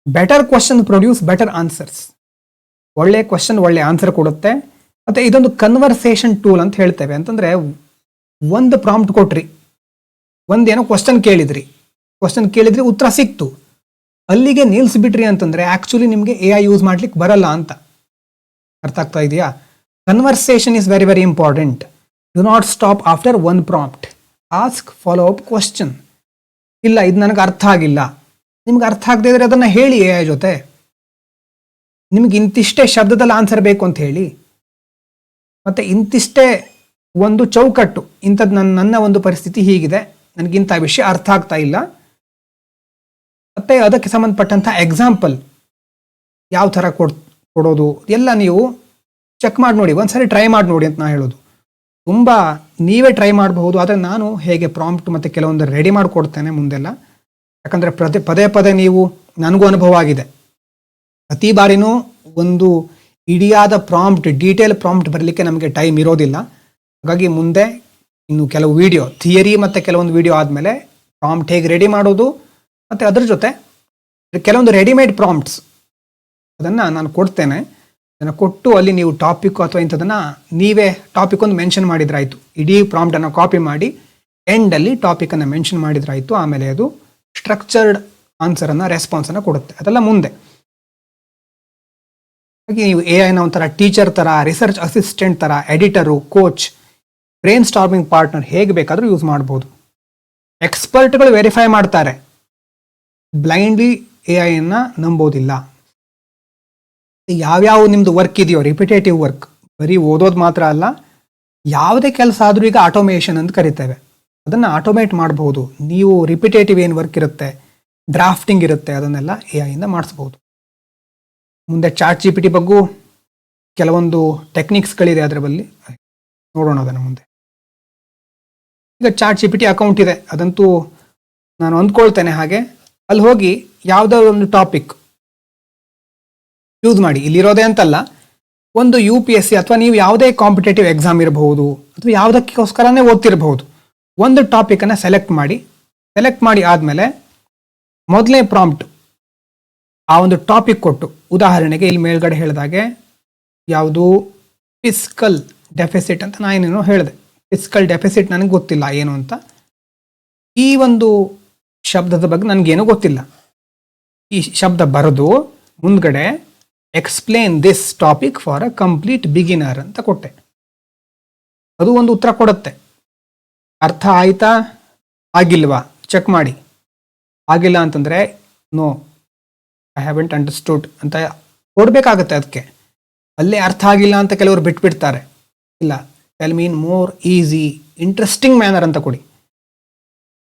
Better question produce better answers. ಒಳ್ಳೆ ಕ್ವಶನ್ ಒಳ್ಳೆ ಆನ್ಸರ್ ಕೊಡುತ್ತೆ. ಮತ್ತು ಇದೊಂದು ಕನ್ವರ್ಸೇಷನ್ ಟೂಲ್ ಅಂತ ಹೇಳ್ತೇವೆ. ಅಂತಂದರೆ ಒಂದು ಪ್ರಾಂಪ್ಟ್ ಕೊಟ್ರಿ, ಒಂದೇನೋ ಕ್ವಶನ್ ಕೇಳಿದ್ರಿ ಉತ್ತರ ಸಿಕ್ತು, ಅಲ್ಲಿಗೆ ನಿಲ್ಲಿಸ್ಬಿಟ್ರಿ ಅಂತಂದರೆ ಆ್ಯಕ್ಚುಲಿ ನಿಮಗೆ ಎ ಐ ಯೂಸ್ ಮಾಡ್ಲಿಕ್ಕೆ ಬರಲ್ಲ ಅಂತ. ಅರ್ಥ ಆಗ್ತಾ ಇದೆಯಾ? Conversation is very very important. Do not stop after one prompt, ask follow up question. ಇಲ್ಲ, ಇದು ನನಗೆ ಅರ್ಥ ಆಗಿಲ್ಲ, ನಿಮ್ಗೆ ಅರ್ಥ ಆಗದೆ ಇದ್ರೆ ಅದನ್ನು ಹೇಳಿ ಎ ಐ ಜೊತೆ. ನಿಮ್ಗೆ ಇಂತಿಷ್ಟೇ ಶಬ್ದದಲ್ಲಿ ಆನ್ಸರ್ ಬೇಕು ಅಂತ ಹೇಳಿ, ಮತ್ತು ಇಂತಿಷ್ಟೇ ಒಂದು ಚೌಕಟ್ಟು, ಇಂಥದ್ದು ನನ್ನ ಒಂದು ಪರಿಸ್ಥಿತಿ ಹೀಗಿದೆ, ನನಗಿಂಥ ವಿಷಯ ಅರ್ಥ ಆಗ್ತಾ ಇಲ್ಲ, ಮತ್ತು ಅದಕ್ಕೆ ಸಂಬಂಧಪಟ್ಟಂಥ ಎಕ್ಸಾಂಪಲ್ ಯಾವ ಥರ ಕೊಡೋದು ಎಲ್ಲ ನೀವು ಚೆಕ್ ಮಾಡಿ ನೋಡಿ, ಒಂದ್ಸರಿ ಟ್ರೈ ಮಾಡಿ ನೋಡಿ ಅಂತ ನಾನು ಹೇಳೋದು. ತುಂಬ ನೀವೇ ಟ್ರೈ ಮಾಡಬಹುದು, ಆದರೆ ನಾನು ಹೇಗೆ ಪ್ರಾಂಪ್ಟ್ ಮತ್ತು ಕೆಲವೊಂದು ರೆಡಿ ಮಾಡಿಕೊಡ್ತೇನೆ ಮುಂದೆಲ್ಲ. ಯಾಕಂದರೆ ಪದೇ ಪದೇ ನೀವು, ನನಗೂ ಅನುಭವ ಆಗಿದೆ, ಪ್ರತಿ ಬಾರಿನೂ ಒಂದು ಇಡಿಯಾದ ಪ್ರಾಂಪ್ಟ್, ಡೀಟೇಲ್ ಪ್ರಾಂಪ್ಟ್ ಬರಲಿಕ್ಕೆ ನಮಗೆ ಟೈಮ್ ಇರೋದಿಲ್ಲ. ಹಾಗಾಗಿ ಮುಂದೆ ಇನ್ನು ಕೆಲವು ವಿಡಿಯೋ ಥಿಯರಿ ಮತ್ತು ಕೆಲವೊಂದು ವಿಡಿಯೋ ಆದಮೇಲೆ ಪ್ರಾಂಪ್ಟ್ ಹೇಗೆ ರೆಡಿ ಮಾಡೋದು, ಮತ್ತು ಅದ್ರ ಜೊತೆ ಕೆಲವೊಂದು ರೆಡಿಮೇಡ್ ಪ್ರಾಂಪ್ಟ್ಸ್ ಅದನ್ನು ನಾನು ಕೊಡ್ತೇನೆ. ಅದನ್ನು ಕೊಟ್ಟು ಅಲ್ಲಿ ನೀವು ಟಾಪಿಕ್ ಅಥವಾ ಇಂಥದನ್ನು ನೀವೇ ಟಾಪಿಕ್ ಒಂದು ಮೆನ್ಷನ್ ಮಾಡಿದ್ರಾಯಿತು. ಇಡೀ ಪ್ರಾಂಪ್ಟನ್ನು ಕಾಪಿ ಮಾಡಿ ಎಂಡಲ್ಲಿ ಟಾಪಿಕನ್ನು ಮೆನ್ಷನ್ ಮಾಡಿದ್ರಾಯಿತು. ಆಮೇಲೆ ಅದು ಸ್ಟ್ರಕ್ಚರ್ಡ್ ಆನ್ಸರನ್ನು, ರೆಸ್ಪಾನ್ಸನ್ನು ಕೊಡುತ್ತೆ. ಅದೆಲ್ಲ ಮುಂದೆ. ಹಾಗೆ ನೀವು ಎ ಐನ ಒಂಥರ ಟೀಚರ್ ಥರ, ರಿಸರ್ಚ್ ಅಸಿಸ್ಟೆಂಟ್ ಥರ, editor, coach, brain storming partner ಹೇಗೆ ಬೇಕಾದರೂ ಯೂಸ್ ಮಾಡ್ಬೋದು. ಎಕ್ಸ್ಪರ್ಟ್ಗಳು ವೆರಿಫೈ ಮಾಡ್ತಾರೆ, ಬ್ಲೈಂಡ್ಲಿ ಎ ಐನ ನಂಬೋದಿಲ್ಲ. ಯಾವ್ಯಾವ ನಿಮ್ಮದು ವರ್ಕ್ ಇದೆಯೋ, ರಿಪಿಟೇಟಿವ್ ವರ್ಕ್, ಬರೀ ಓದೋದು ಮಾತ್ರ ಅಲ್ಲ, ಯಾವುದೇ ಕೆಲಸ ಆದರೂ ಈಗ ಆಟೋಮೇಷನ್ ಅಂತ ಕರಿತೇವೆ, ಅದನ್ನು ಆಟೋಮೇಟ್ ಮಾಡಬಹುದು. ನೀವು ರಿಪಿಟೇಟಿವ್ ಏನು ವರ್ಕ್ ಇರುತ್ತೆ, ಡ್ರಾಫ್ಟಿಂಗ್ ಇರುತ್ತೆ, ಅದನ್ನೆಲ್ಲ ಎ ಐಯಿಂದ ಮಾಡಿಸ್ಬೋದು. ಮುಂದೆ ಚಾಟ್ GPT ಬಗ್ಗೂ ಕೆಲವೊಂದು ಟೆಕ್ನಿಕ್ಸ್ಗಳಿದೆ ಅದರ ಬಳಿ, ನೋಡೋಣ ಅದನ್ನು ಮುಂದೆ. ಈಗ chat G P T account ಇದೆ, ಅದಂತೂ ನಾನು ಅಂದ್ಕೊಳ್ತೇನೆ. ಹಾಗೆ ಅಲ್ಲಿ ಹೋಗಿ ಯಾವುದೋ ಒಂದು ಟಾಪಿಕ್ ಯೂಸ್ ಮಾಡಿ, ಇಲ್ಲಿರೋದೇ ಅಂತಲ್ಲ, ಒಂದು UPSC ಅಥವಾ ನೀವು ಯಾವುದೇ ಕಾಂಪಿಟೇಟಿವ್ ಎಕ್ಸಾಮ್ ಇರಬಹುದು ಅಥವಾ ಯಾವುದಕ್ಕೋಸ್ಕರನೇ ಓದ್ತಿರಬಹುದು, ಒಂದು ಟಾಪಿಕನ್ನು ಸೆಲೆಕ್ಟ್ ಮಾಡಿ ಆದಮೇಲೆ ಮೊದಲನೇ ಪ್ರಾಂಪ್ಟ್ ಆ ಒಂದು ಟಾಪಿಕ್ ಕೊಟ್ಟು, ಉದಾಹರಣೆಗೆ ಇಲ್ಲಿ ಮೇಲ್ಗಡೆ ಹೇಳಿದಾಗೆ ಯಾವುದು ಫಿಸ್ಕಲ್ ಡೆಫಿಸಿಟ್ ಅಂತ ನಾನೇನೋ ಹೇಳಿದೆ. ಫಿಸ್ಕಲ್ ಡೆಫಿಸಿಟ್ ನನಗೆ ಗೊತ್ತಿಲ್ಲ ಏನು ಅಂತ, ಈ ಒಂದು ಶಬ್ದದ ಬಗ್ಗೆ ನನಗೇನು ಗೊತ್ತಿಲ್ಲ. ಈ ಶಬ್ದ ಬರೆದು ಮುಂದ್ಗಡೆ explain this topic for a complete beginner ಅಂತ ಕೊಟ್ಟೆ. ಅದು ಒಂದು ಉತ್ತರ ಕೊಡುತ್ತೆ. ಅರ್ಥ ಆಯ್ತಾ ಆಗಿಲ್ವಾ ಚೆಕ್ ಮಾಡಿ. ಆಗಿಲ್ಲ ಅಂತಂದರೆ ನೋ ಐ ಹ್ಯಾವೆಂಟ್ ಅಂಡರ್ಸ್ಟುಡ್ ಅಂತ ಕೊಡಬೇಕಾಗತ್ತೆ. ಅದಕ್ಕೆ ಅಲ್ಲೇ ಅರ್ಥ ಆಗಿಲ್ಲ ಅಂತ ಕೆಲವರು ಬಿಟ್ಬಿಡ್ತಾರೆ. ಇಲ್ಲ, ಟೆಲ್ ಮೀನ್ ಮೋರ್ ಈಸಿ ಇಂಟ್ರೆಸ್ಟಿಂಗ್ ಮ್ಯಾನರ್ ಅಂತ ಕೊಡಿ.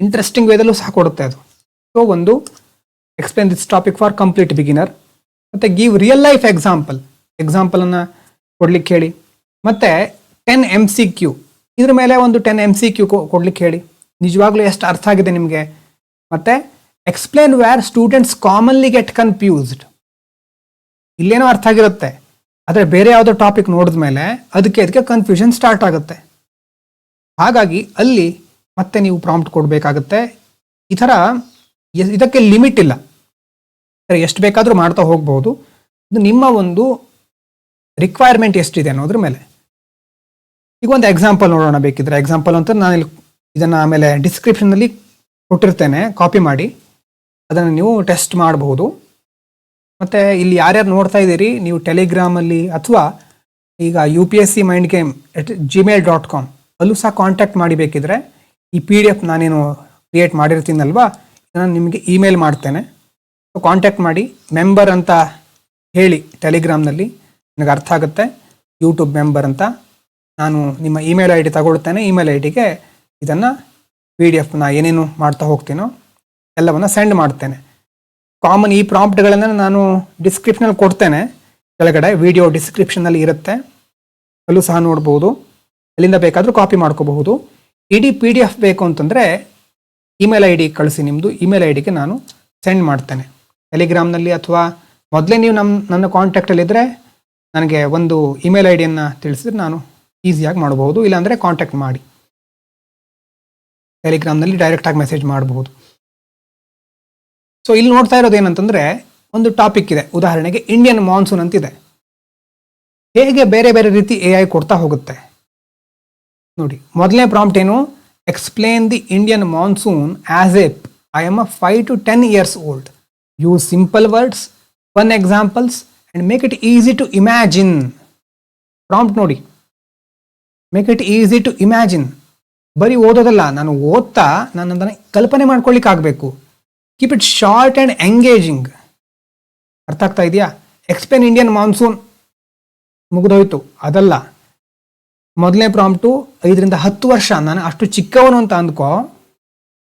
ಇಂಟ್ರೆಸ್ಟಿಂಗ್ ವೇದಲ್ಲೂ ಸಹ ಕೊಡುತ್ತೆ ಅದು. ಸೊ ಒಂದು explain this topic for complete beginner, ಮತ್ತು ಗಿವ್ ರಿಯಲ್ ಲೈಫ್ ಎಕ್ಸಾಂಪಲನ್ನು ಕೊಡ್ಲಿಕ್ಕೆ ಹೇಳಿ. ಮತ್ತು 10 MCQ ಇದ್ರ ಮೇಲೆ ಒಂದು 10 MCQ ಕೊಡ್ಲಿಕ್ಕೆ ಹೇಳಿ, ನಿಜವಾಗ್ಲೂ ಎಷ್ಟು ಅರ್ಥ ಆಗಿದೆ ನಿಮಗೆ. ಮತ್ತು explain where students commonly get confused. ಇಲ್ಲೇನೋ ಅರ್ಥ ಆಗಿರುತ್ತೆ, ಆದರೆ ಬೇರೆ ಯಾವುದೋ ಟಾಪಿಕ್ ನೋಡಿದ ಮೇಲೆ ಅದಕ್ಕೆ ಕನ್ಫ್ಯೂಷನ್ ಸ್ಟಾರ್ಟ್ ಆಗುತ್ತೆ. ಹಾಗಾಗಿ ಅಲ್ಲಿ ಮತ್ತೆ ನೀವು ಪ್ರಾಂಪ್ಟ್ ಕೊಡಬೇಕಾಗತ್ತೆ. ಈ ಥರ ಇದಕ್ಕೆ ಲಿಮಿಟ್ ಇಲ್ಲ, ಎಷ್ಟು ಬೇಕಾದರೂ ಮಾಡ್ತಾ ಹೋಗ್ಬೋದು. ಇದು ನಿಮ್ಮ ಒಂದು ರಿಕ್ವೈರ್ಮೆಂಟ್ ಎಷ್ಟಿದೆ ಅನ್ನೋದ್ರ ಮೇಲೆ. ಈಗ ಒಂದು ಎಕ್ಸಾಂಪಲ್ ನೋಡೋಣ ಬೇಕಿದ್ರೆ. ಎಕ್ಸಾಂಪಲ್ ಅಂತ ನಾನು ಇದನ್ನು ಆಮೇಲೆ ಡಿಸ್ಕ್ರಿಪ್ಷನ್ನಲ್ಲಿ ಕೊಟ್ಟಿರ್ತೇನೆ, ಕಾಪಿ ಮಾಡಿ ಅದನ್ನು ನೀವು ಟೆಸ್ಟ್ ಮಾಡಬಹುದು. ಮತ್ತು ಇಲ್ಲಿ ಯಾರ್ಯಾರು ನೋಡ್ತಾ ಇದ್ದೀರಿ ನೀವು ಟೆಲಿಗ್ರಾಮಲ್ಲಿ ಅಥವಾ ಈಗ UPSC ಮೈಂಡ್ ಗೇಮ್ @gmail.com ಅಲ್ಲೂ ಸಹ ಕಾಂಟ್ಯಾಕ್ಟ್ ಮಾಡಿ. ಬೇಕಿದ್ರೆ ಈ PDF ನಾನೇನು ಕ್ರಿಯೇಟ್ ಮಾಡಿರ್ತೀನಲ್ವಾ, ನಾನು ನಿಮಗೆ ಇಮೇಲ್ ಮಾಡ್ತೇನೆ. ಸೊ ಕಾಂಟ್ಯಾಕ್ಟ್ ಮಾಡಿ, ಮೆಂಬರ್ ಅಂತ ಹೇಳಿ ಟೆಲಿಗ್ರಾಮ್ನಲ್ಲಿ, ನನಗೆ ಅರ್ಥ ಆಗುತ್ತೆ ಯೂಟ್ಯೂಬ್ ಮೆಂಬರ್ ಅಂತ. ನಾನು ನಿಮ್ಮ ಇಮೇಲ್ ID ತಗೊಳ್ತೇನೆ. ಇಮೇಲ್ IDಗೆ ಇದನ್ನು PDF ಏನೇನು ಮಾಡ್ತಾ ಹೋಗ್ತೀನೋ ಎಲ್ಲವನ್ನು ಸೆಂಡ್ ಮಾಡ್ತೇನೆ. ಕಾಮನ್ ಈ ಪ್ರಾಂಪ್ಟ್ಗಳನ್ನು ನಾನು ಡಿಸ್ಕ್ರಿಪ್ಷನಲ್ಲಿ ಕೊಡ್ತೇನೆ, ಕೆಳಗಡೆ ವಿಡಿಯೋ ಡಿಸ್ಕ್ರಿಪ್ಷನಲ್ಲಿ ಇರುತ್ತೆ, ಅಲ್ಲೂ ಸಹ ನೋಡ್ಬೋದು. ಅಲ್ಲಿಂದ ಬೇಕಾದರೂ ಕಾಪಿ ಮಾಡ್ಕೋಬಹುದು. ಇಡೀ PDF ಬೇಕು ಅಂತಂದರೆ ಇಮೇಲ್ ID ಕಳಿಸಿ, ನಿಮ್ಮದು ಇಮೇಲ್ IDಗೆ ನಾನು ಸೆಂಡ್ ಮಾಡ್ತೇನೆ ಟೆಲಿಗ್ರಾಮ್ನಲ್ಲಿ. ಅಥವಾ ಮೊದಲೇ ನೀವು ನನ್ನ ಕಾಂಟ್ಯಾಕ್ಟಲ್ಲಿದ್ದರೆ ನನಗೆ ಒಂದು ಇಮೇಲ್ ಐಡಿಯನ್ನು ತಿಳಿಸಿದ್ರೆ ನಾನು ಈಸಿಯಾಗಿ ಮಾಡಬಹುದು. ಇಲ್ಲಾಂದರೆ ಕಾಂಟ್ಯಾಕ್ಟ್ ಮಾಡಿ, ಟೆಲಿಗ್ರಾಮ್ನಲ್ಲಿ ಡೈರೆಕ್ಟಾಗಿ ಮೆಸೇಜ್ ಮಾಡಬಹುದು. ಸೊ ಇಲ್ಲಿ ನೋಡ್ತಾ ಇರೋದು ಏನಂತಂದರೆ, ಒಂದು ಟಾಪಿಕ್ ಇದೆ, ಉದಾಹರಣೆಗೆ ಇಂಡಿಯನ್ ಮಾನ್ಸೂನ್ ಅಂತಿದೆ. ಹೇಗೆ ಬೇರೆ ಬೇರೆ ರೀತಿ AI ಕೊಡ್ತಾ ಹೋಗುತ್ತೆ ನೋಡಿ. ಮೊದಲನೇ ಪ್ರಾಂಪ್ಟ್ ಏನು, explain the Indian monsoon as if I am 5 to 10 years old. Use simple words, fun examples and make it easy to imagine. Prompt ನೋಡಿ, make it easy to imagine. ಬರೀ ಓದೋದಲ್ಲ, ನಾನು ಓದ್ತಾ ನಾನು ಅದನ್ನು ಕಲ್ಪನೆ ಮಾಡ್ಕೊಳ್ಳಿಕ್ಕೆ ಆಗಬೇಕು. Keep it short and engaging. ಅರ್ಥ ಆಗ್ತಾ ಇದೆಯಾ? ಎಕ್ಸ್ಪ್ಲೇನ್ ಇಂಡಿಯನ್ ಮಾನ್ಸೂನ್ ಮುಗಿದೋಯ್ತು, ಅದಲ್ಲ. ಮೊದಲನೇ ಪ್ರಾಂಪ್ಟು 5 ರಿಂದ 10 ವರ್ಷ, ನಾನು ಅಷ್ಟು ಚಿಕ್ಕವನು ಅಂತ ಅಂದ್ಕೋ.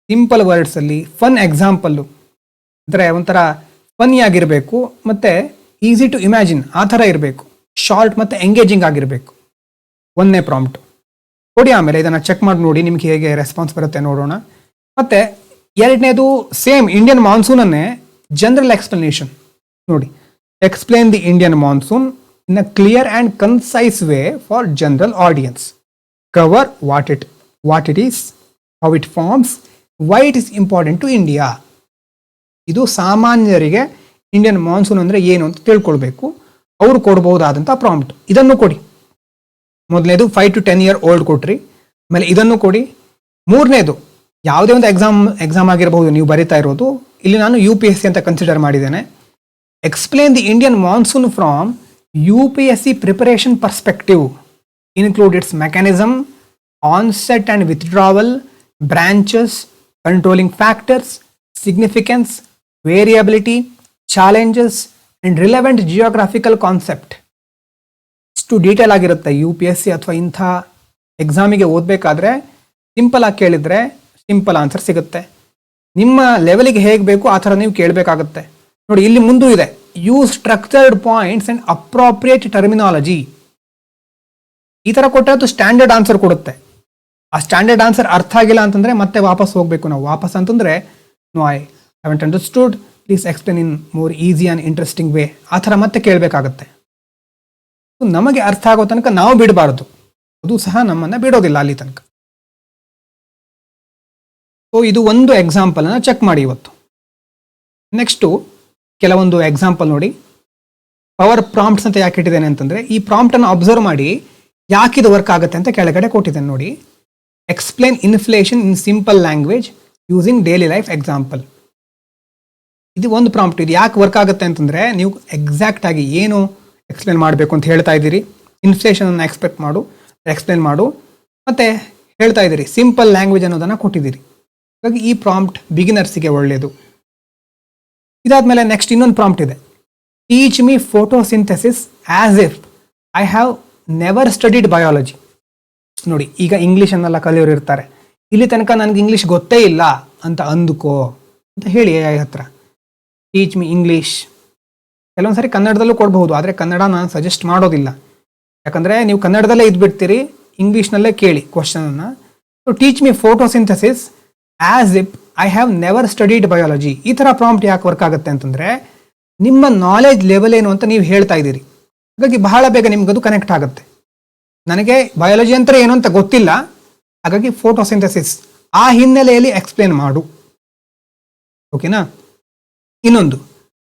ಸಿಂಪಲ್ ವರ್ಡ್ಸಲ್ಲಿ ಫನ್ ಎಕ್ಸಾಂಪಲ್ಲು, ಅಂದರೆ ಒಂಥರ ಫನ್ನಿ ಆಗಿರಬೇಕು, ಮತ್ತು ಈಸಿ ಟು ಇಮ್ಯಾಜಿನ್ ಆ ಥರ ಇರಬೇಕು. ಶಾರ್ಟ್ ಮತ್ತು ಎಂಗೇಜಿಂಗ್ ಆಗಿರಬೇಕು. ಒಂದನೇ ಪ್ರಾಂಪ್ಟು ಕೊಡಿ. ಆಮೇಲೆ ಇದನ್ನು ಚೆಕ್ ಮಾಡಿ ನೋಡಿ ನಿಮ್ಗೆ ಹೇಗೆ ರೆಸ್ಪಾನ್ಸ್ ಬರುತ್ತೆ ನೋಡೋಣ. ಮತ್ತು ಎರಡನೇದು ಸೇಮ್ ಇಂಡಿಯನ್ ಮಾನ್ಸೂನನ್ನೇ ಜನರಲ್ ಎಕ್ಸ್ಪ್ಲನೇಷನ್ ನೋಡಿ. Explain the Indian monsoon in a clear and concise way for general audience. Cover what it is, how it forms, why it is important to India. ಇದು ಸಾಮಾನ್ಯರಿಗೆ Indian monsoon ಅಂದರೆ ಏನು ಅಂತ ತಿಳ್ಕೊಳ್ಬೇಕು, ಅವರು ಕೊಡ್ಬೋದಾದಂಥ prompt. ಇದನ್ನು ಕೊಡಿ. ಮೊದಲನೇದು 5 to 10 year old ಕೊಟ್ರಿ, ಆಮೇಲೆ ಇದನ್ನು ಕೊಡಿ. ಮೂರನೇದು ಯಾವುದೇ ಒಂದು ಎಕ್ಸಾಮ್ ಆಗಿರಬಹುದು ನೀವು ಬರೀತಾ ಇರೋದು, ಇಲ್ಲಿ ನಾನು UPSC ಅಂತ ಕನ್ಸಿಡರ್ ಮಾಡಿದ್ದೇನೆ. Explain the Indian monsoon from UPSC preparation perspective, include it's mechanism, onset and withdrawal, branches, controlling factors, significance, variability, challenges and relevant geographical concept. ಇಷ್ಟು ಡೀಟೇಲ್ ಆಗಿರುತ್ತೆ. UPSC ಅಥವಾ ಇಂಥ ಎಕ್ಸಾಮಿಗೆ ಓದಬೇಕಾದ್ರೆ ಸಿಂಪಲ್ ಆಗಿ ಕೇಳಿದರೆ ಸಿಂಪಲ್ ಆನ್ಸರ್ ಸಿಗುತ್ತೆ. ನಿಮ್ಮ ಲೆವೆಲಿಗೆ ಹೇಗೆ ಬೇಕು ಆ ಥರ ನೀವು ಕೇಳಬೇಕಾಗುತ್ತೆ ನೋಡಿ. ಇಲ್ಲಿ ಮುಂದೂ ಇದೆ, use structured points and appropriate terminology. ಈ ಥರ ಕೊಟ್ಟರೆ ಅದು ಸ್ಟ್ಯಾಂಡರ್ಡ್ ಆನ್ಸರ್ ಕೊಡುತ್ತೆ. ಆ ಸ್ಟ್ಯಾಂಡರ್ಡ್ ಆನ್ಸರ್ ಅರ್ಥ ಆಗಿಲ್ಲ ಅಂತಂದರೆ ಮತ್ತೆ ವಾಪಸ್ ಹೋಗಬೇಕು ನಾವು. ವಾಪಸ್ ಅಂತಂದರೆ no I haven't understood, please explain in more easy and interesting way, ಆ ಥರ ಮತ್ತೆ ಕೇಳಬೇಕಾಗತ್ತೆ. ನಮಗೆ ಅರ್ಥ ಆಗೋ ತನಕ ನಾವು ಬಿಡಬಾರ್ದು, ಅದು ಸಹ ನಮ್ಮನ್ನು ಬಿಡೋದಿಲ್ಲ ಅಲ್ಲಿ ತನಕ. ಸೊ ಇದು ಒಂದು ಎಕ್ಸಾಂಪಲನ್ನು ಚೆಕ್ ಮಾಡಿ ಇವತ್ತು. ನೆಕ್ಸ್ಟು ಕೆಲವೊಂದು ಎಕ್ಸಾಂಪಲ್ ನೋಡಿ. ಪವರ್ ಪ್ರಾಂಪ್ಟ್ಸ್ ಅಂತ ಯಾಕೆ ಇಟ್ಟಿದ್ದೇನೆ ಅಂತಂದರೆ, ಈ ಪ್ರಾಂಪ್ಟನ್ನು ಅಬ್ಸರ್ವ್ ಮಾಡಿ ಯಾಕೆ ಇದು ವರ್ಕ್ ಆಗುತ್ತೆ ಅಂತ ಕೆಳಗಡೆ ಕೊಟ್ಟಿದ್ದೇನೆ ನೋಡಿ. Explain inflation in simple language using daily life example. ಇದು ಒಂದು ಪ್ರಾಂಪ್ಟ್. ಇದು ಯಾಕೆ ವರ್ಕ್ ಆಗುತ್ತೆ ಅಂತಂದರೆ, ನೀವು ಎಕ್ಸಾಕ್ಟ್ ಆಗಿ ಏನು ಎಕ್ಸ್ಪ್ಲೇನ್ ಮಾಡಬೇಕು ಅಂತ ಹೇಳ್ತಾ ಇದ್ದೀರಿ, ಇನ್ಫ್ಲೇಷನನ್ನು ಎಕ್ಸ್ಪ್ಲೇನ್ ಮಾಡು ಮತ್ತು ಹೇಳ್ತಾ ಇದ್ದೀರಿ, ಸಿಂಪಲ್ ಲ್ಯಾಂಗ್ವೇಜ್ ಅನ್ನೋದನ್ನು ಕೊಟ್ಟಿದ್ದೀರಿ. ಹಾಗಾಗಿ ಈ ಪ್ರಾಂಪ್ಟ್ ಬಿಗಿನರ್ಸಿಗೆ ಒಳ್ಳೆಯದು. ಇದಾದಮೇಲೆ ನೆಕ್ಸ್ಟ್ ಇನ್ನೊಂದು ಪ್ರಾಂಪ್ಟ್ ಇದೆ. Teach me photosynthesis as if I have never studied biology. ನೋಡಿ, ಈಗ ಇಂಗ್ಲೀಷನ್ನೆಲ್ಲ ಕಲಿಯೋರು ಇರ್ತಾರೆ, ಇಲ್ಲಿ ತನಕ ನನಗೆ ಇಂಗ್ಲೀಷ್ ಗೊತ್ತೇ ಇಲ್ಲ ಅಂತ ಅಂದುಕೋ ಅಂತ ಹೇಳಿ AI ಹತ್ರ. Teach me English. ಕೆಲವೊಂದು ಸಾರಿ ಕನ್ನಡದಲ್ಲೂ ಕೊಡಬಹುದು, ಆದರೆ ಕನ್ನಡ ನಾನು ಸಜೆಸ್ಟ್ ಮಾಡೋದಿಲ್ಲ. ಯಾಕಂದರೆ ನೀವು ಕನ್ನಡದಲ್ಲೇ ಇದ್ಬಿಡ್ತೀರಿ, ಇಂಗ್ಲೀಷ್ನಲ್ಲೇ ಕೇಳಿ ಕ್ವಶನನ್ನು. So teach me photosynthesis as if I have never studied biology. ಈ ಥರ ಪ್ರಾಂಪ್ಟ್ ಯಾಕೆ ವರ್ಕ್ ಆಗುತ್ತೆ ಅಂತಂದರೆ, ನಿಮ್ಮ ನಾಲೆಜ್ ಲೆವೆಲ್ ಏನು ಅಂತ ನೀವು ಹೇಳ್ತಾ ಇದ್ದೀರಿ. ಹಾಗಾಗಿ ಬಹಳ ಬೇಗ ನಿಮ್ಗದು ಕನೆಕ್ಟ್ ಆಗುತ್ತೆ. ನನಗೆ ಬಯಾಲಜಿ ಅಂತ ಏನು ಅಂತ ಗೊತ್ತಿಲ್ಲ, ಹಾಗಾಗಿ ಫೋಟೋಸಿಂಥೆಸಿಸ್ ಆ ಹಿನ್ನೆಲೆಯಲ್ಲಿ ಎಕ್ಸ್ಪ್ಲೇನ್ ಮಾಡು. ಓಕೆನಾ? ಇನ್ನೊಂದು,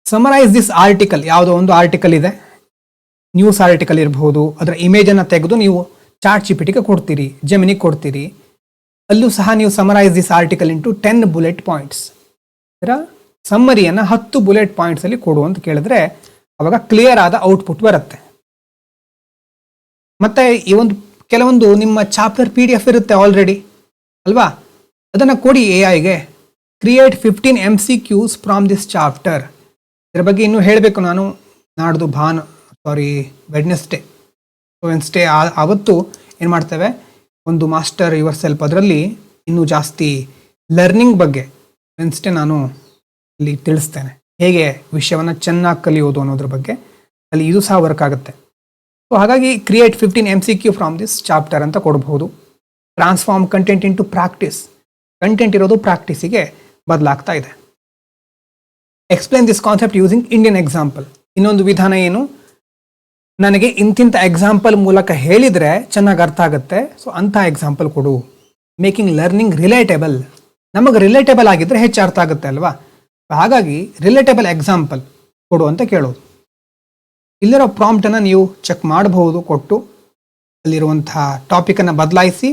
ಸಮರೈಸ್ ದಿಸ್ ಆರ್ಟಿಕಲ್. ಯಾವುದೋ ಒಂದು ಆರ್ಟಿಕಲ್ ಇದೆ, ನ್ಯೂಸ್ ಆರ್ಟಿಕಲ್ ಇರಬಹುದು, ಅದರ ಇಮೇಜನ್ನು ತೆಗೆದು ನೀವು ಚಾಟ್ ಜಿಪಿಟಿಗೆ ಕೊಡ್ತೀರಿ, ಜೆಮಿನಿಗೆ ಕೊಡ್ತೀರಿ. ಅಲ್ಲೂ ಸಹ ನೀವು summarise this article into 10 bullet points. ಇದರ ಸಮ್ಮರಿಯನ್ನು 10 ಬುಲೆಟ್ ಪಾಯಿಂಟ್ಸಲ್ಲಿ ಕೊಡು ಅಂತ ಕೇಳಿದ್ರೆ ಅವಾಗ ಕ್ಲಿಯರ್ ಆದ ಔಟ್ಪುಟ್ ಬರುತ್ತೆ. ಮತ್ತೆ ಈ ಕೆಲವೊಂದು ನಿಮ್ಮ ಚಾಪ್ಟರ್ PDF ಇರುತ್ತೆ ಆಲ್ರೆಡಿ ಅಲ್ವಾ, ಅದನ್ನು ಕೊಡಿ AIಗೆ. Create 15 MCQs from this chapter. ಇದರ ಬಗ್ಗೆ ಇನ್ನೂ ಹೇಳಬೇಕು ನಾನು. ನಾಡ್ದು ವೆಡ್ನೆಸ್ಡೇ ಆವತ್ತು ಏನು ಮಾಡ್ತೇವೆ, ಒಂದು ಮಾಸ್ಟರ್ ಯುವರ್ ಸೆಲ್ಫ್, ಅದರಲ್ಲಿ ಇನ್ನೂ ಜಾಸ್ತಿ ಲರ್ನಿಂಗ್ ಬಗ್ಗೆ ವೆನ್ಸ್ಡೇ ನಾನು ಇಲ್ಲಿ ತಿಳಿಸ್ತೇನೆ, ಹೇಗೆ ವಿಷಯವನ್ನು ಚೆನ್ನಾಗಿ ಕಲಿಯೋದು ಅನ್ನೋದ್ರ ಬಗ್ಗೆ. ಅಲ್ಲಿ ಇದು ಸಹ ವರ್ಕ್ ಆಗುತ್ತೆ. ಸೊ ಹಾಗಾಗಿ create 15 MCQ from this chapter ಅಂತ ಕೊಡಬಹುದು. Transform content into practice. Content ಇರೋದು ಪ್ರಾಕ್ಟೀಸಿಗೆ ಬದಲಾಗ್ತಾ ಇದೆ. Explain this concept using Indian example. ಇನ್ನೊಂದು ವಿಧಾನ ಏನು, ನನಗೆ ಇಂತಿಂಥ ಎಕ್ಸಾಂಪಲ್ ಮೂಲಕ ಹೇಳಿದರೆ ಚೆನ್ನಾಗಿ ಅರ್ಥ ಆಗುತ್ತೆ, ಸೊ ಅಂಥ ಎಕ್ಸಾಂಪಲ್ ಕೊಡು. Making learning relatable. ನಮಗೆ ರಿಲೇಟೇಬಲ್ ಆಗಿದ್ದರೆ ಹೆಚ್ಚು ಅರ್ಥ ಆಗುತ್ತೆ ಅಲ್ವಾ. ಹಾಗಾಗಿ ರಿಲೇಟೇಬಲ್ ಎಕ್ಸಾಂಪಲ್ ಕೊಡು ಅಂತ ಕೇಳೋದು. ಇಲ್ಲಿರೋ ಪ್ರಾಂಪ್ಟನ್ನು ನೀವು ಚೆಕ್ ಮಾಡಬಹುದು, ಕೊಟ್ಟು ಅಲ್ಲಿರುವಂತಹ ಟಾಪಿಕನ್ನು ಬದಲಾಯಿಸಿ